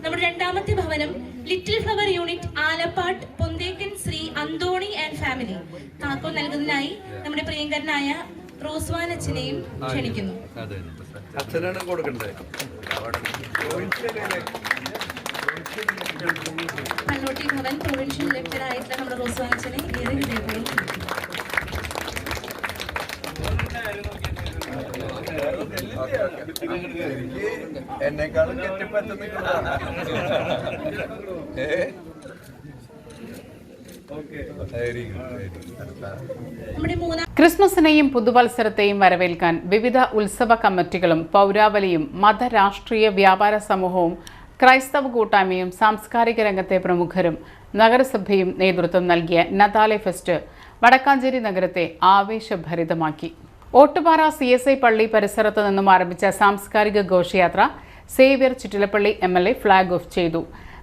നമ്മുടെ രണ്ടാമത്തെ ഭവനം little flower unit Alappad Ponthekkan Shri Antony and family താക്കോൽ നൽകുന്നതിനായി നമ്മുടെ പ്രിയങ്കരനായ റോസ്വാൻ അച്ഛനെയും ക്ഷണിക്കുന്നു. പള്ളോട്ടി ഭവൻ പ്രൊവിൻഷ്യൽ ലെക്ചർ ആയിട്ടുള്ള നമ്മുടെ റോസ്വാൻ അച്ഛനെ ഏറെ ഹൃദയപൂർവ്വം എന്നെക്കാളും ക്രിസ്മസിനെയും പുതുവത്സരത്തെയും വരവേൽക്കാൻ വിവിധ ഉത്സവ കമ്മിറ്റികളും പൗരാവലിയും മതരാഷ്ട്രീയ വ്യാപാര സമൂഹവും ക്രൈസ്തവ കൂട്ടായ്മയും സാംസ്കാരിക രംഗത്തെ പ്രമുഖരും നഗരസഭയും നേതൃത്വം നൽകിയ നതാലെ ഫെസ്റ്റ് വടക്കാഞ്ചേരി നഗരത്തെ ആവേശഭരിതമാക്കി. ഓട്ടുപാറ CSI പള്ളി പരിസരത്ത് നിന്നും ആരംഭിച്ച സാംസ്കാരിക ഘോഷയാത്ര Xavier Chittilappilly MLA flag off ചെയ്തു.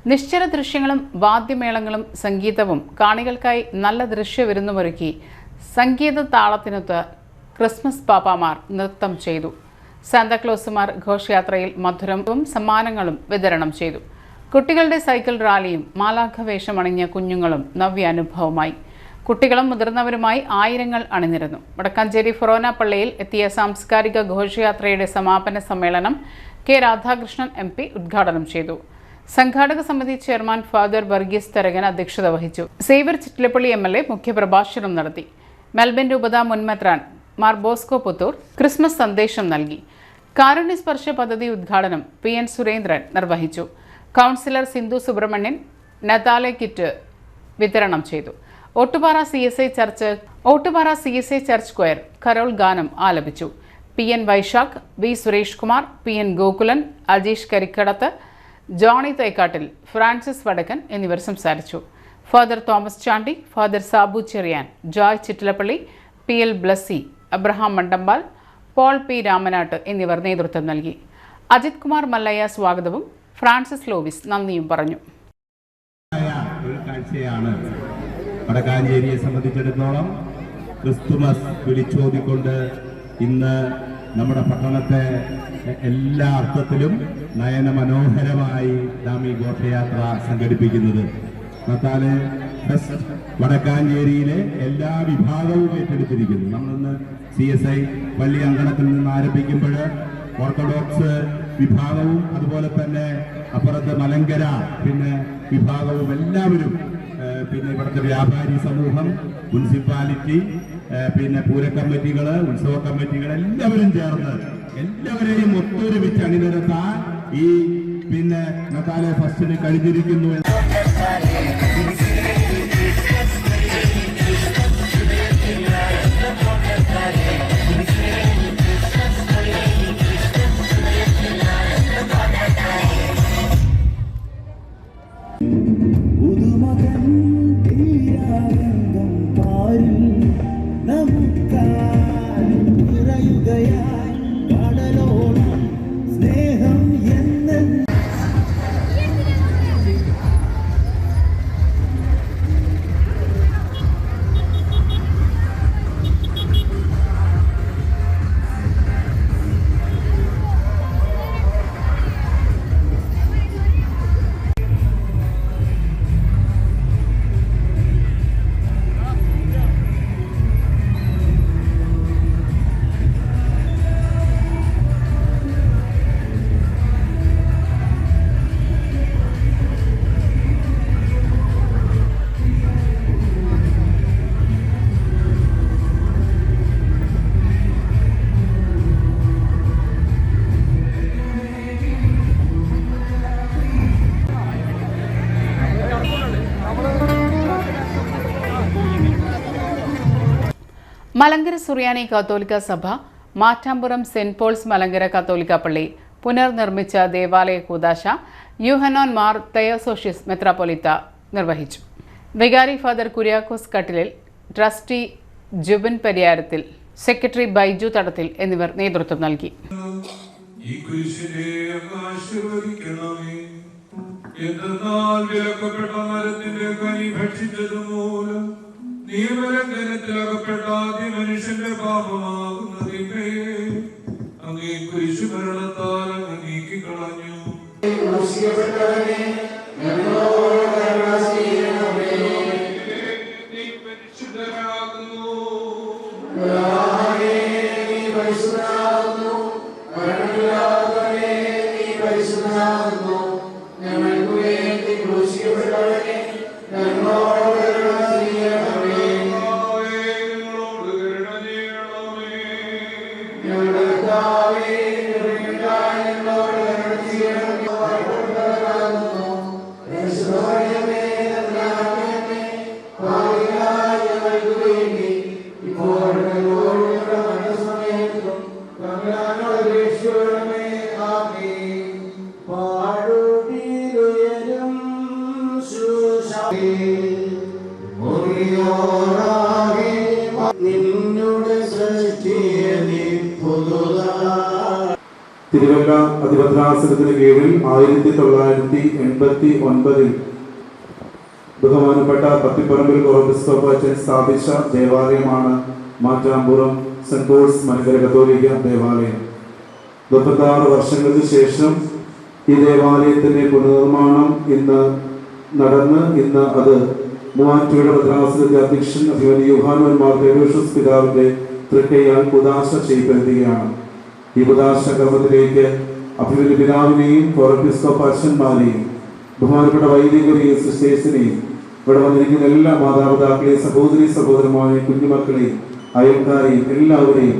നിശ്ചല ദൃശ്യങ്ങളും വാദ്യമേളങ്ങളും സംഗീതവും കാണികൾക്കായി നല്ല ദൃശ്യവിരുന്നുമൊരുക്കി സംഗീത താളത്തിനൊത്ത് ക്രിസ്മസ് പാപ്പാമാർ നൃത്തം ചെയ്തു. സാന്താക്ലോസുമാർ ഘോഷയാത്രയിൽ മധുരവും സമ്മാനങ്ങളും വിതരണം ചെയ്തു. കുട്ടികളുടെ സൈക്കിൾ റാലിയും മാലാഖ വേഷമണിഞ്ഞ കുഞ്ഞുങ്ങളും നവ്യാനുഭവമായി. കുട്ടികളും മുതിർന്നവരുമായി ആയിരങ്ങൾ അണിനിരന്നു. വടക്കാഞ്ചേരി ഫൊറോന പള്ളിയിൽ എത്തിയ സാംസ്കാരിക ഘോഷയാത്രയുടെ സമാപന സമ്മേളനം കെ രാധാകൃഷ്ണൻ MP ഉദ്ഘാടനം ചെയ്തു. സംഘാടക സമിതി ചെയർമാൻ ഫാദർ വർഗീസ് തരകൻ അധ്യക്ഷത വഹിച്ചു. സേവ്യർ ചിറ്റിലപ്പള്ളി MLA മുഖ്യപ്രഭാഷണം നടത്തി. മെൽബൺ രൂപത മുൻമെത്രാൻ മാർ ബോസ്കോ പുത്തൂർ ക്രിസ്മസ് സന്ദേശം നൽകി. കാരുണ്യസ്പർശ പദ്ധതി ഉദ്ഘാടനം PN സുരേന്ദ്രൻ നിർവഹിച്ചു. Councillor Sindhu Subramanian Natale kit വിതരണം ചെയ്തു. Ottupara CSI church square carol ഗാനം ആലപിച്ചു. PN Vaishakh, V Suresh Kumar, PN Gokulan, Ajeesh Karikkadath, Johny Thaikkattil, Francis Vadakkan എന്നിവർ സംസാരിച്ചു. Father Thomas Chandy, father Sabu Cherian, Joy Chittilappally, PL Blessy, Abraham Mandampal, Paul P Ramanat എന്നിവർ നേതൃത്വം നൽകി. അജിത് കുമാർ മല്ലയ്യ സ്വാഗതവും ഫ്രാൻസിസ് ലോവിസ് നന്ദിയും പറഞ്ഞു. വടക്കാഞ്ചേരിയെ സംബന്ധിച്ചിടത്തോളം ക്രിസ്തുമസ് വിളിച്ചോതിക്കൊണ്ട് ഇന്ന് നമ്മുടെ പട്ടണത്തെ എല്ലാ അർത്ഥത്തിലും നയന മനോഹരമായി നാം ഈ ഘോഷയാത്ര സംഘടിപ്പിക്കുന്നത്. നത്താല് ഫെസ്റ്റ് വടക്കാഞ്ചേരിയിലെ എല്ലാ വിഭാഗവും ഏറ്റെടുത്തിരിക്കുന്നു. നമ്മളിന്ന് CSI പള്ളി അങ്കണത്തിൽ നിന്ന് ആരംഭിക്കുമ്പോൾ ഓർത്തഡോക്സ് വിഭാഗവും അതുപോലെ തന്നെ അപ്പുറത്ത് മലങ്കര വിഭാഗവും എല്ലാവരും ഇവിടുത്തെ വ്യാപാരി സമൂഹം, മുനിസിപ്പാലിറ്റി, പൂര കമ്മിറ്റികൾ, ഉത്സവ കമ്മിറ്റികൾ എല്ലാവരും ചേർന്ന് എല്ലാവരെയും ഒത്തൊരുമിച്ച് അണിനിരത്താൻ ഈ നത്താലെ ഫസ്റ്റിന് കഴിഞ്ഞിരിക്കുന്നു. മലങ്കര സുറിയാനി കത്തോലിക്ക സഭ മാറ്റാമ്പുറം സെന്റ് പോൾസ് മലങ്കര കത്തോലിക്ക പള്ളി പുനർനിർമ്മിച്ച ദേവാലയ കൂദാശ യൂഹനോൻ മാർ തയോസോഷ്യസ് മെത്രാപ്പൊലീത്ത നിർവഹിച്ചു. വികാരി ഫാദർ കുര്യാക്കോസ് കട്ടിലിൽ, ട്രസ്റ്റി ജുബിൻ പരിയാരത്തിൽ, സെക്രട്ടറി ബൈജു തടത്തിൽ എന്നിവർ നേതൃത്വം നൽകി. മനുഷ്യന്റെ പാപമാകുന്നതിനെ അങ്ങേ കുരിശുമരണത്താൽ അങ്ങ് നീക്കിക്കളഞ്ഞു. തിരുവല്ല അതിഭദ്രാസനത്തിന് കീഴിൽ 1989 ബഹുമാനപ്പെട്ട പത്തിപ്പറമ്പിൽ കോറോബിസ്കോപ്പച്ചൻ സ്ഥാപിച്ച ദേവാലയമാണ് മാറ്റാമ്പുറം സെന്റ് പോൾസ് മലങ്കര കത്തോലിക്ക ദേവാലയം. 26 വർഷങ്ങൾക്ക് ശേഷം ഈ ദേവാലയത്തിന്റെ പുനർനിർമ്മാണം ഇന്ന് നടന്ന് ഇന്ന് അത് മൂവാറ്റുപുഴ ഭദ്രാസനത്തിന്റെ അധ്യക്ഷൻ അഭിമന്യ യോഹന്നാൻ മാർ ദേവേഷ്യസ് പിതാവിന്റെ തൃക്കൈയാൽ കുദാശ ചെയ്യപ്പെടുകയാണ്. ഈ കുദാശ കർമ്മത്തിലേക്ക് അഭിമന്യ പിതാവിനെയും കോറെപ്പിസ്കോപ്പ അച്ഛന്മാരെയും ബഹുമാനപ്പെട്ട വൈദികരെയും സിസ്റ്റേഴ്സിനെയും ഇവിടെ വന്നിരിക്കുന്ന എല്ലാ മാതാപിതാക്കളെയും സഹോദരി സഹോദരന്മാരെയും കുഞ്ഞുമക്കളെയും അയൽക്കാരെയും എല്ലാവരെയും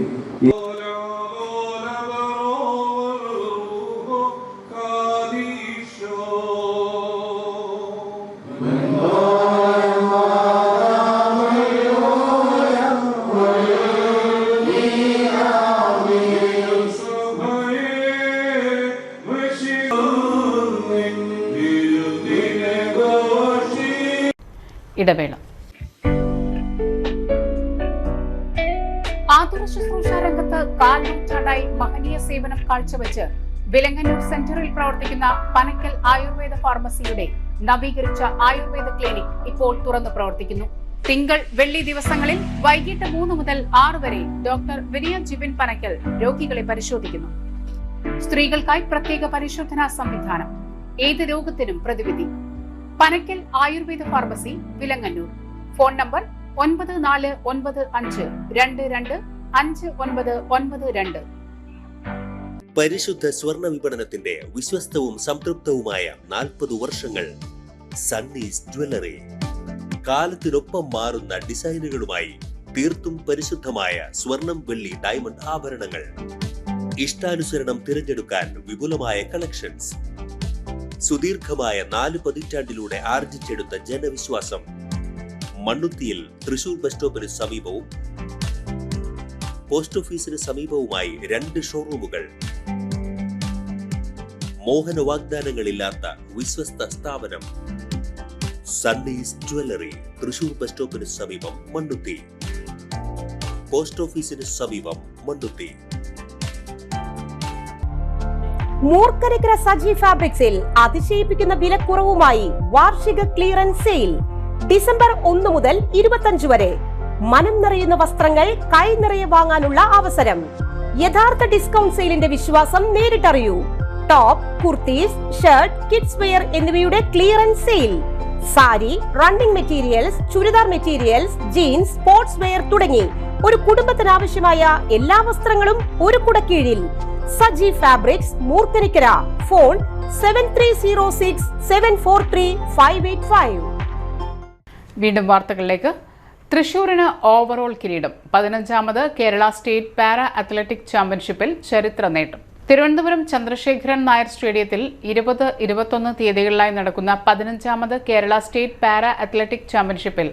ഇടവേള. ആതുര ശുശ്രൂഷ രംഗത്ത് കാൽനൂറ്റാണ്ടായി മഹനീയ സേവനം കാഴ്ചവെച്ച് വിലങ്ങന്നൂർ സെന്ററിൽ പ്രവർത്തിക്കുന്ന പനക്കൽ ആയുർവേദ ഫാർമസിയുടെ നവീകരിച്ച ആയുർവേദ ക്ലിനിക് ഇപ്പോൾ തുറന്നു പ്രവർത്തിക്കുന്നു. തിങ്കൾ വെള്ളി ദിവസങ്ങളിൽ വൈകിട്ട് 3 മുതൽ 6 വരെ ഡോക്ടർ വിനയ ജിബിൻ പനക്കൽ രോഗികളെ പരിശോധിക്കുന്നു. സ്ത്രീകൾക്കായി പ്രത്യേക പരിശോധനാ സംവിധാനം, ഏത് രോഗത്തിനും പ്രതിവിധി. Panakkal Ayurveda pharmacy, Vilangannur. Phone number 9495225992. പരിശുദ്ധ സ്വർണ്ണ വിപണനത്തിന്റെ വിശ്വസ്തവും സംതൃപ്തവുമായ 40 വർഷങ്ങൾ. സണ്ണീസ് ജ്വല്ലറി. കാലത്തിനൊപ്പം മാറുന്ന ഡിസൈനുകളുമായി തീർത്തും പരിശുദ്ധമായ സ്വർണം, വെള്ളി, ഡയമണ്ട് ആഭരണങ്ങൾ. ഇഷ്ടാനുസരണം തിരഞ്ഞെടുക്കാൻ വിപുലമായ കളക്ഷൻസ്. സുദീർഘമായ 4 പതിറ്റാണ്ടിലൂടെ ആർജിച്ചെടുത്ത ജനവിശ്വാസം. മണ്ണുത്തിയിൽ തൃശൂർ ബസ് സ്റ്റോപ്പിന് സമീപവും പോസ്റ്റ് ഓഫീസിന് സമീപവുമായി 2 ഷോറൂമുകൾ. മോഹന വാഗ്ദാനങ്ങളില്ലാത്ത വിശ്വസ്ത സ്ഥാപനം. സണ്ണീസ് ജ്വല്ലറി, തൃശൂർ ബസ് സ്റ്റോപ്പിന് സമീപം മണ്ണുത്തി, പോസ്റ്റ് ഓഫീസിന് സമീപം മണ്ണുത്തി. മൂർക്കരക്കര സജി ഫാബ്രിക്സിൽ അതിശയിപ്പിക്കുന്ന വിലക്കുറവുമായി വാർഷിക ക്ലിയറൻസ് സെയിൽ. ഡിസംബർ 1 മുതൽ 25 വരെ മനം നിറയുന്ന വസ്ത്രങ്ങൾ കൈ നിറയെ വാങ്ങാനുള്ള അവസരം. യഥാർത്ഥ ഡിസ്കൗണ്ട് സെയിലിന്റെ വിശ്വാസം നേരിട്ടറിയൂ. Top, kurtis, shirt, kids wear എന്നിവയുടെ clearance sale. Saree, running materials, churidar materials, jeans, sports wear തുടങ്ങി ഒരു കുടുംബത്തിന് ആവശ്യമായ എല്ലാ വസ്ത്രങ്ങളും ഒരു കുടക്കീഴിൽ. സജി ഫാബ്രിക്സ്, മൂർക്കരക്കര. ഫോൺ 7306743585. വീണ്ടും വാർത്തകളിലേക്ക്. തൃശൂരിന് ഓവറോൾ കിരീടം. 15ാമത് കേരള സ്റ്റേറ്റ് പാരാ അത്ലറ്റിക് ചാമ്പ്യൻഷിപ്പിൽ ചരിത്ര നേട്ടം. തിരുവനന്തപുരം ചന്ദ്രശേഖരൻ നായർ സ്റ്റേഡിയത്തിൽ 20, 21 തീയതികളിലായി നടക്കുന്ന 15ാമത് കേരള സ്റ്റേറ്റ് പാരാ അത്ലറ്റിക് ചാമ്പ്യൻഷിപ്പിൽ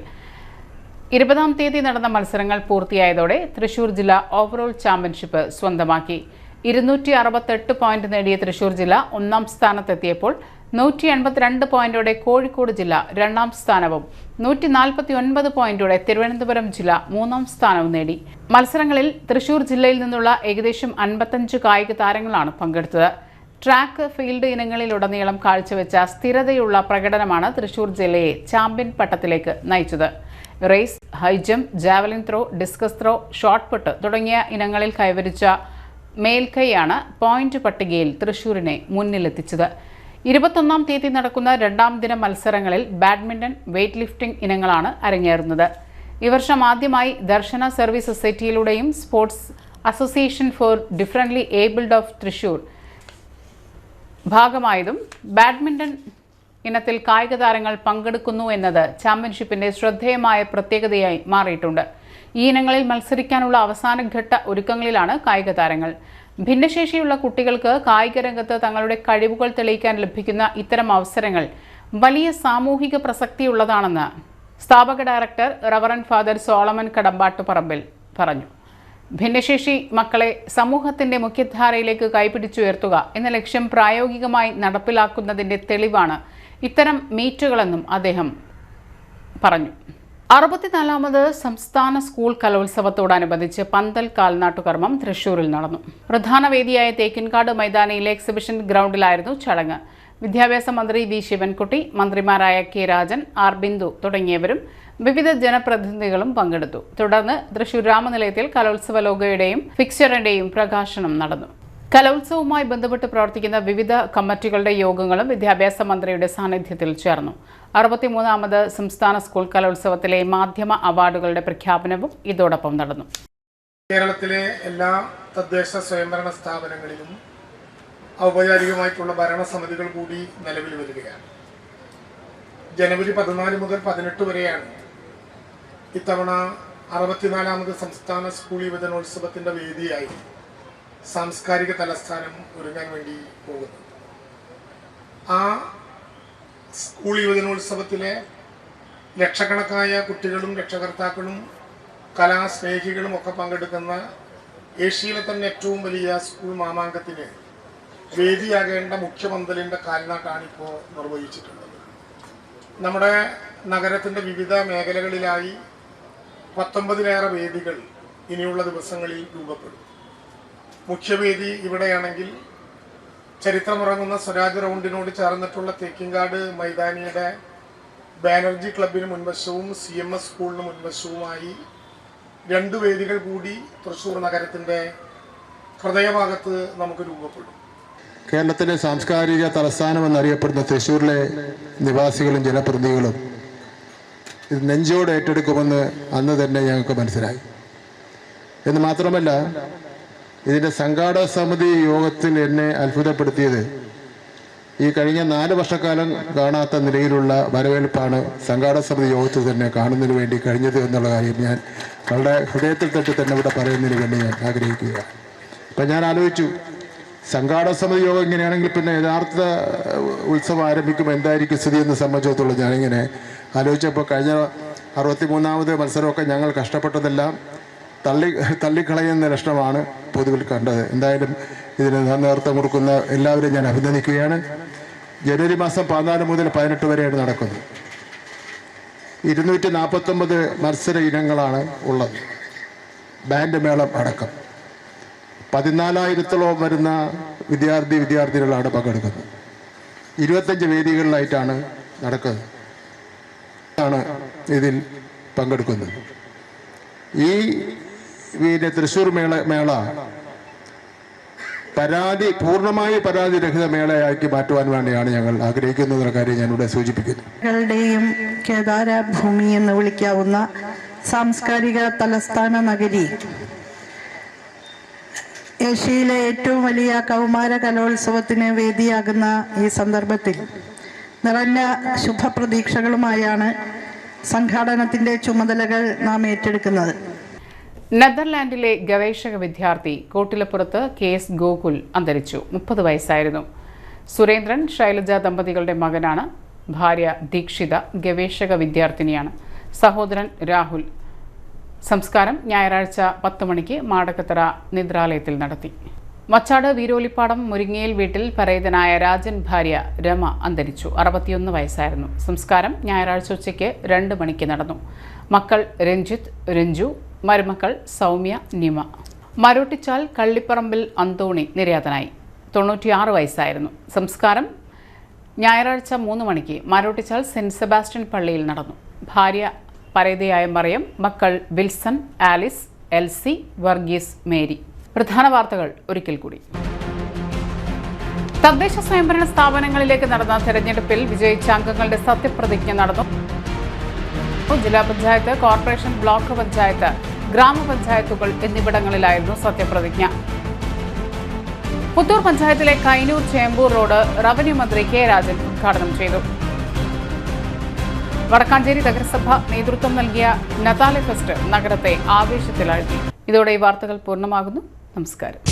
20-ാം തീയതി നടന്ന മത്സരങ്ങൾ പൂർത്തിയായതോടെ തൃശൂർ ജില്ല ഓവറോൾ ചാമ്പ്യൻഷിപ്പ് സ്വന്തമാക്കി. 268 പോയിന്റ് നേടിയ തൃശൂർ ജില്ല 1-ാം സ്ഥാനത്തെത്തിയപ്പോൾ 182 പോയിന്റോടെ കോഴിക്കോട് ജില്ല 2-ാം സ്ഥാനവും 149 പോയിന്റോടെ തിരുവനന്തപുരം ജില്ല 3-ാം സ്ഥാനവും നേടി. മത്സരങ്ങളിൽ തൃശൂർ ജില്ലയിൽ നിന്നുള്ള ഏകദേശം 55 കായിക താരങ്ങളാണ് പങ്കെടുത്തത്. ട്രാക്ക്, ഫീൽഡ് ഇനങ്ങളിലുടനീളം കാഴ്ചവെച്ച സ്ഥിരതയുള്ള പ്രകടനമാണ് തൃശൂർ ജില്ലയെ ചാമ്പ്യൻ പട്ടത്തിലേക്ക് നയിച്ചത്. Race, high jump, javelin throw, discus throw, shot put തുടങ്ങിയ ഇനങ്ങളിൽ കൈവരിച്ച മേൽക്കൈയാണ് പോയിന്റ് പട്ടികയിൽ തൃശൂരിനെ മുന്നിലെത്തിച്ചത്. 21-ാം തീയതി നടക്കുന്ന 2-ാം ദിന മത്സരങ്ങളിൽ ബാഡ്മിന്റൺ, വെയ്റ്റ് ലിഫ്റ്റിംഗ് ഇനങ്ങളാണ് അരങ്ങേറുന്നത്. ഈ വർഷം ആദ്യമായി ദർശന സർവീസ് സൊസൈറ്റിയിലൂടെയും sports association for differently abled of Thrissur ഭാഗമായതും ബാഡ്മിന്റൺ ഇനത്തിൽ കായിക താരങ്ങൾ പങ്കെടുക്കുന്നു എന്നത് ചാമ്പ്യൻഷിപ്പിന്റെ ശ്രദ്ധേയമായ പ്രത്യേകതയായി മാറിയിട്ടുണ്ട്. ഈ ഇനങ്ങളിൽ മത്സരിക്കാനുള്ള അവസാനഘട്ട ഒരുക്കങ്ങളിലാണ് കായിക താരങ്ങൾ. ഭിന്നശേഷിയുള്ള കുട്ടികൾക്ക് കായിക രംഗത്ത് തങ്ങളുടെ കഴിവുകൾ തെളിയിക്കാൻ ലഭിക്കുന്ന ഇത്തരം അവസരങ്ങൾ വലിയ സാമൂഹിക പ്രസക്തിയുള്ളതാണെന്ന് സ്ഥാപക director reverend father Solomon Kadambattuparambil പറഞ്ഞു. ഭിന്നശേഷി മക്കളെ സമൂഹത്തിന്റെ മുഖ്യധാരയിലേക്ക് കൈപിടിച്ചുയർത്തുക എന്ന ലക്ഷ്യം പ്രായോഗികമായി നടപ്പിലാക്കുന്നതിന്റെ തെളിവാണ് ഇത്തരം മീറ്റുകളെന്നും അദ്ദേഹം പറഞ്ഞു. 64ാമത് സംസ്ഥാന സ്കൂൾ കലോത്സവത്തോടനുബന്ധിച്ച് പന്തൽ കാൽനാട്ടുകർമ്മം തൃശൂരിൽ നടന്നു. പ്രധാന വേദിയായ തേക്കിൻകാട് മൈതാനിയിലെ എക്സിബിഷൻ ഗ്രൗണ്ടിലായിരുന്നു ചടങ്ങ്. വിദ്യാഭ്യാസ മന്ത്രി വി ശിവൻകുട്ടി, മന്ത്രിമാരായ കെ രാജൻ, ആർ ബിന്ദു തുടങ്ങിയവരും വിവിധ ജനപ്രതിനിധികളും പങ്കെടുത്തു. തുടർന്ന് തൃശൂർ രാമനിലയത്തിൽ കലോത്സവ ലോഗോയുടെയും ഫിക്സ്ചറിന്റെയും പ്രകാശനം നടന്നു. കലോത്സവവുമായി ബന്ധപ്പെട്ട് പ്രവർത്തിക്കുന്ന വിവിധ കമ്മിറ്റികളുടെ യോഗങ്ങളും വിദ്യാഭ്യാസ മന്ത്രിയുടെ സാന്നിധ്യത്തിൽ ചേർന്നു. 63ാമത് സംസ്ഥാന സ്കൂൾ കലോത്സവത്തിലെ മാധ്യമ അവാർഡുകളുടെ പ്രഖ്യാപനവും ഇതോടൊപ്പം നടന്നു. കേരളത്തിലെ എല്ലാ തദ്ദേശ സ്വയംഭരണ സ്ഥാപനങ്ങളിലും ഔപചാരികമായിട്ടുള്ള ഭരണസമിതികൾ കൂടി നിലവിൽ വരികയാണ്. ജനുവരി 14 മുതൽ 18 വരെയാണ് ഇത്തവണ 64ാമത് സംസ്ഥാന സ്കൂൾ യുവജനോത്സവത്തിൻ്റെ വേദിയായി സാംസ്കാരിക തലസ്ഥാനം ഒരുങ്ങാൻ വേണ്ടി പോകുന്നത്. ആ സ്കൂൾ യുവജനോത്സവത്തിലെ ലക്ഷക്കണക്കായ കുട്ടികളും രക്ഷകർത്താക്കളും കലാസ്നേഹികളും ഒക്കെ പങ്കെടുക്കുന്ന ഏഷ്യയിലെ തന്നെ ഏറ്റവും വലിയ സ്കൂൾ മാമാങ്കത്തിന് വേദിയാകേണ്ട മുഖ്യപന്തലിൻ്റെ കാൽനാട്ടാണിപ്പോൾ നിർവഹിച്ചിട്ടുള്ളത്. നമ്മുടെ നഗരത്തിൻ്റെ വിവിധ മേഖലകളിലായി 19ലേറെ വേദികൾ ഇനിയുള്ള ദിവസങ്ങളിൽ രൂപപ്പെടും. മുഖ്യവേദി ഇവിടെയാണെങ്കിൽ ചരിത്രമുറങ്ങുന്ന സ്വരാജ് റൗണ്ടിനോട് ചേർന്നിട്ടുള്ള തേക്കിങ്കാട് മൈതാനിയുടെ ബാനർജി ക്ലബിന് മുൻവശവും CMS സ്കൂളിന് മുൻവശവുമായി 2 വേദികൾ കൂടി തൃശ്ശൂർ നഗരത്തിൻ്റെ ഹൃദയഭാഗത്ത് നമുക്ക് രൂപപ്പെടും. കേരളത്തിലെ സാംസ്കാരിക തലസ്ഥാനമെന്നറിയപ്പെടുന്ന തൃശ്ശൂരിലെ നിവാസികളും ജനപ്രതിനിധികളും ഇത് നെഞ്ചോട് ഏറ്റെടുക്കുമെന്ന് അന്ന് തന്നെ ഞങ്ങൾക്ക് മനസ്സിലായി. എന്ന് മാത്രമല്ല, ഇതിൻ്റെ സംഘാടക സമിതി യോഗത്തിൽ എന്നെ അത്ഭുതപ്പെടുത്തിയത് ഈ കഴിഞ്ഞ 4 വർഷക്കാലം കാണാത്ത നിലയിലുള്ള വരവേൽപ്പാണ് സംഘാടക സമിതി യോഗത്തിൽ തന്നെ കാണുന്നതിന് വേണ്ടി കഴിഞ്ഞത് എന്നുള്ള കാര്യം ഞാൻ വളരെ ഹൃദയത്തിൽ തട്ടി തന്നെ ഇവിടെ പറയുന്നതിന് വേണ്ടി ഞാൻ ആഗ്രഹിക്കുക. അപ്പം ഞാൻ ആലോചിച്ചു, സംഘാടക സമിതി യോഗം ഇങ്ങനെയാണെങ്കിൽ പിന്നെ യഥാർത്ഥ ഉത്സവം ആരംഭിക്കുമ്പോൾ എന്തായിരിക്കും സ്ഥിതി എന്ന് സംബന്ധിച്ചിടത്തോളം ഞാനിങ്ങനെ ആലോചിച്ചപ്പോൾ കഴിഞ്ഞ 63ാമത് മത്സരമൊക്കെ ഞങ്ങൾ കഷ്ടപ്പെട്ടതെല്ലാം തള്ളിക്കളയുന്ന ലക്ഷണമാണ് പൊതുവിൽ കണ്ടത്. എന്തായാലും ഇതിന് നേതൃത്വം കൊടുക്കുന്ന എല്ലാവരെയും ഞാൻ അഭിനന്ദിക്കുകയാണ്. ജനുവരി മാസം 14 മുതൽ 18 വരെയാണ് നടക്കുന്നത്. 249 മത്സര ഇനങ്ങളാണ് ഉള്ളത്, ബാൻഡ് മേളം അടക്കം. 14,000-ഓളം വരുന്ന വിദ്യാർത്ഥിനികളാണ് പങ്കെടുക്കുന്നത്. 25 വേദികളിലായിട്ടാണ് നടക്കുന്നത് ഇതിൽ പങ്കെടുക്കുന്നത്. ഈ തൃശ്ശൂർ മേള പൂർണ്ണമായി പരാതിരഹിത മേളയാക്കി മാറ്റുവാൻ വേണ്ടിയാണ് ഞങ്ങൾ ആഗ്രഹിക്കുന്ന കാര്യം ഞാനിവിടെ സൂചിപ്പിക്കുന്നു. കേദാരഭൂമി എന്ന് വിളിക്കാവുന്ന സാംസ്കാരിക തലസ്ഥാന നഗരി ഏഷ്യയിലെ ഏറ്റവും വലിയ കൗമാര കലോത്സവത്തിന് വേദിയാകുന്ന ഈ സന്ദർഭത്തിൽ നിറഞ്ഞ ശുഭപ്രതീക്ഷകളുമായാണ് സംഘാടനത്തിന്റെ ചുമതലകൾ നാം ഏറ്റെടുക്കുന്നത്. നെതർലാൻഡിലെ ഗവേഷക വിദ്യാർത്ഥി കോട്ടിലപ്പുറത്ത് KS ഗോകുൽ അന്തരിച്ചു. 30 വയസ്സായിരുന്നു. സുരേന്ദ്രൻ ശൈലജ ദമ്പതികളുടെ മകനാണ്. ഭാര്യ ദീക്ഷിത ഗവേഷക വിദ്യാർത്ഥിനിയാണ്. സഹോദരൻ രാഹുൽ. സംസ്കാരം ഞായറാഴ്ച 10 മണിക്ക് മാടക്കത്തറ നിദ്രാലയത്തിൽ നടത്തി. മച്ചാട് വീരോലിപ്പാടം മുരിങ്ങയിൽ വീട്ടിൽ പരേതനായ രാജൻ ഭാര്യ രമ അന്തരിച്ചു. 61 വയസ്സായിരുന്നു. സംസ്കാരം ഞായറാഴ്ച ഉച്ചയ്ക്ക് 2 മണിക്ക് നടന്നു. മക്കൾ രഞ്ജിത്ത്, രഞ്ജു, മരുമക്കൾ സൗമ്യ, നിമ. മരോട്ടിച്ചാൽ കള്ളിപ്പറമ്പിൽ അന്തോണി നിര്യാതനായി. 96 വയസ്സായിരുന്നു. സംസ്കാരം ഞായറാഴ്ച 3 മണിക്ക് മരോട്ടിച്ചാൽ സെന്റ് സെബാസ്റ്റ്യൻ പള്ളിയിൽ നടന്നു. ഭാര്യ പരേതയായ മറിയം, മക്കൾ Wilson, Alice, Elsy, Varghese, Mary. പ്രധാന വാർത്തകൾ ഒരിക്കൽ കൂടി. തദ്ദേശ സ്വയംഭരണ സ്ഥാപനങ്ങളിലേക്ക് നടന്ന തെരഞ്ഞെടുപ്പിൽ വിജയിച്ച അംഗങ്ങളുടെ സത്യപ്രതിജ്ഞ നടന്നു. ജില്ലാ പഞ്ചായത്ത്, കോർപ്പറേഷൻ, ബ്ലോക്ക് പഞ്ചായത്ത്, ഗ്രാമപഞ്ചായത്തുകൾ എന്നിവിടങ്ങളിലായിരുന്നു സത്യപ്രതിജ്ഞ. പുത്തൂർ പഞ്ചായത്തിലെ കൈനൂർ ചേമ്പൂർ റോഡ് റവന്യൂ മന്ത്രി K. രാജൻ ഉദ്ഘാടനം ചെയ്തു. വടക്കാഞ്ചേരി നഗരസഭ നേതൃത്വം നൽകിയ നതാലെ ഫെസ്റ്റ് നഗരത്തെ ആവേശത്തിലാഴ്ത്തി. ഇതോടെ ഈ വാർത്തകൾ പൂർണ്ണമാകുന്നു. നമസ്കാരം.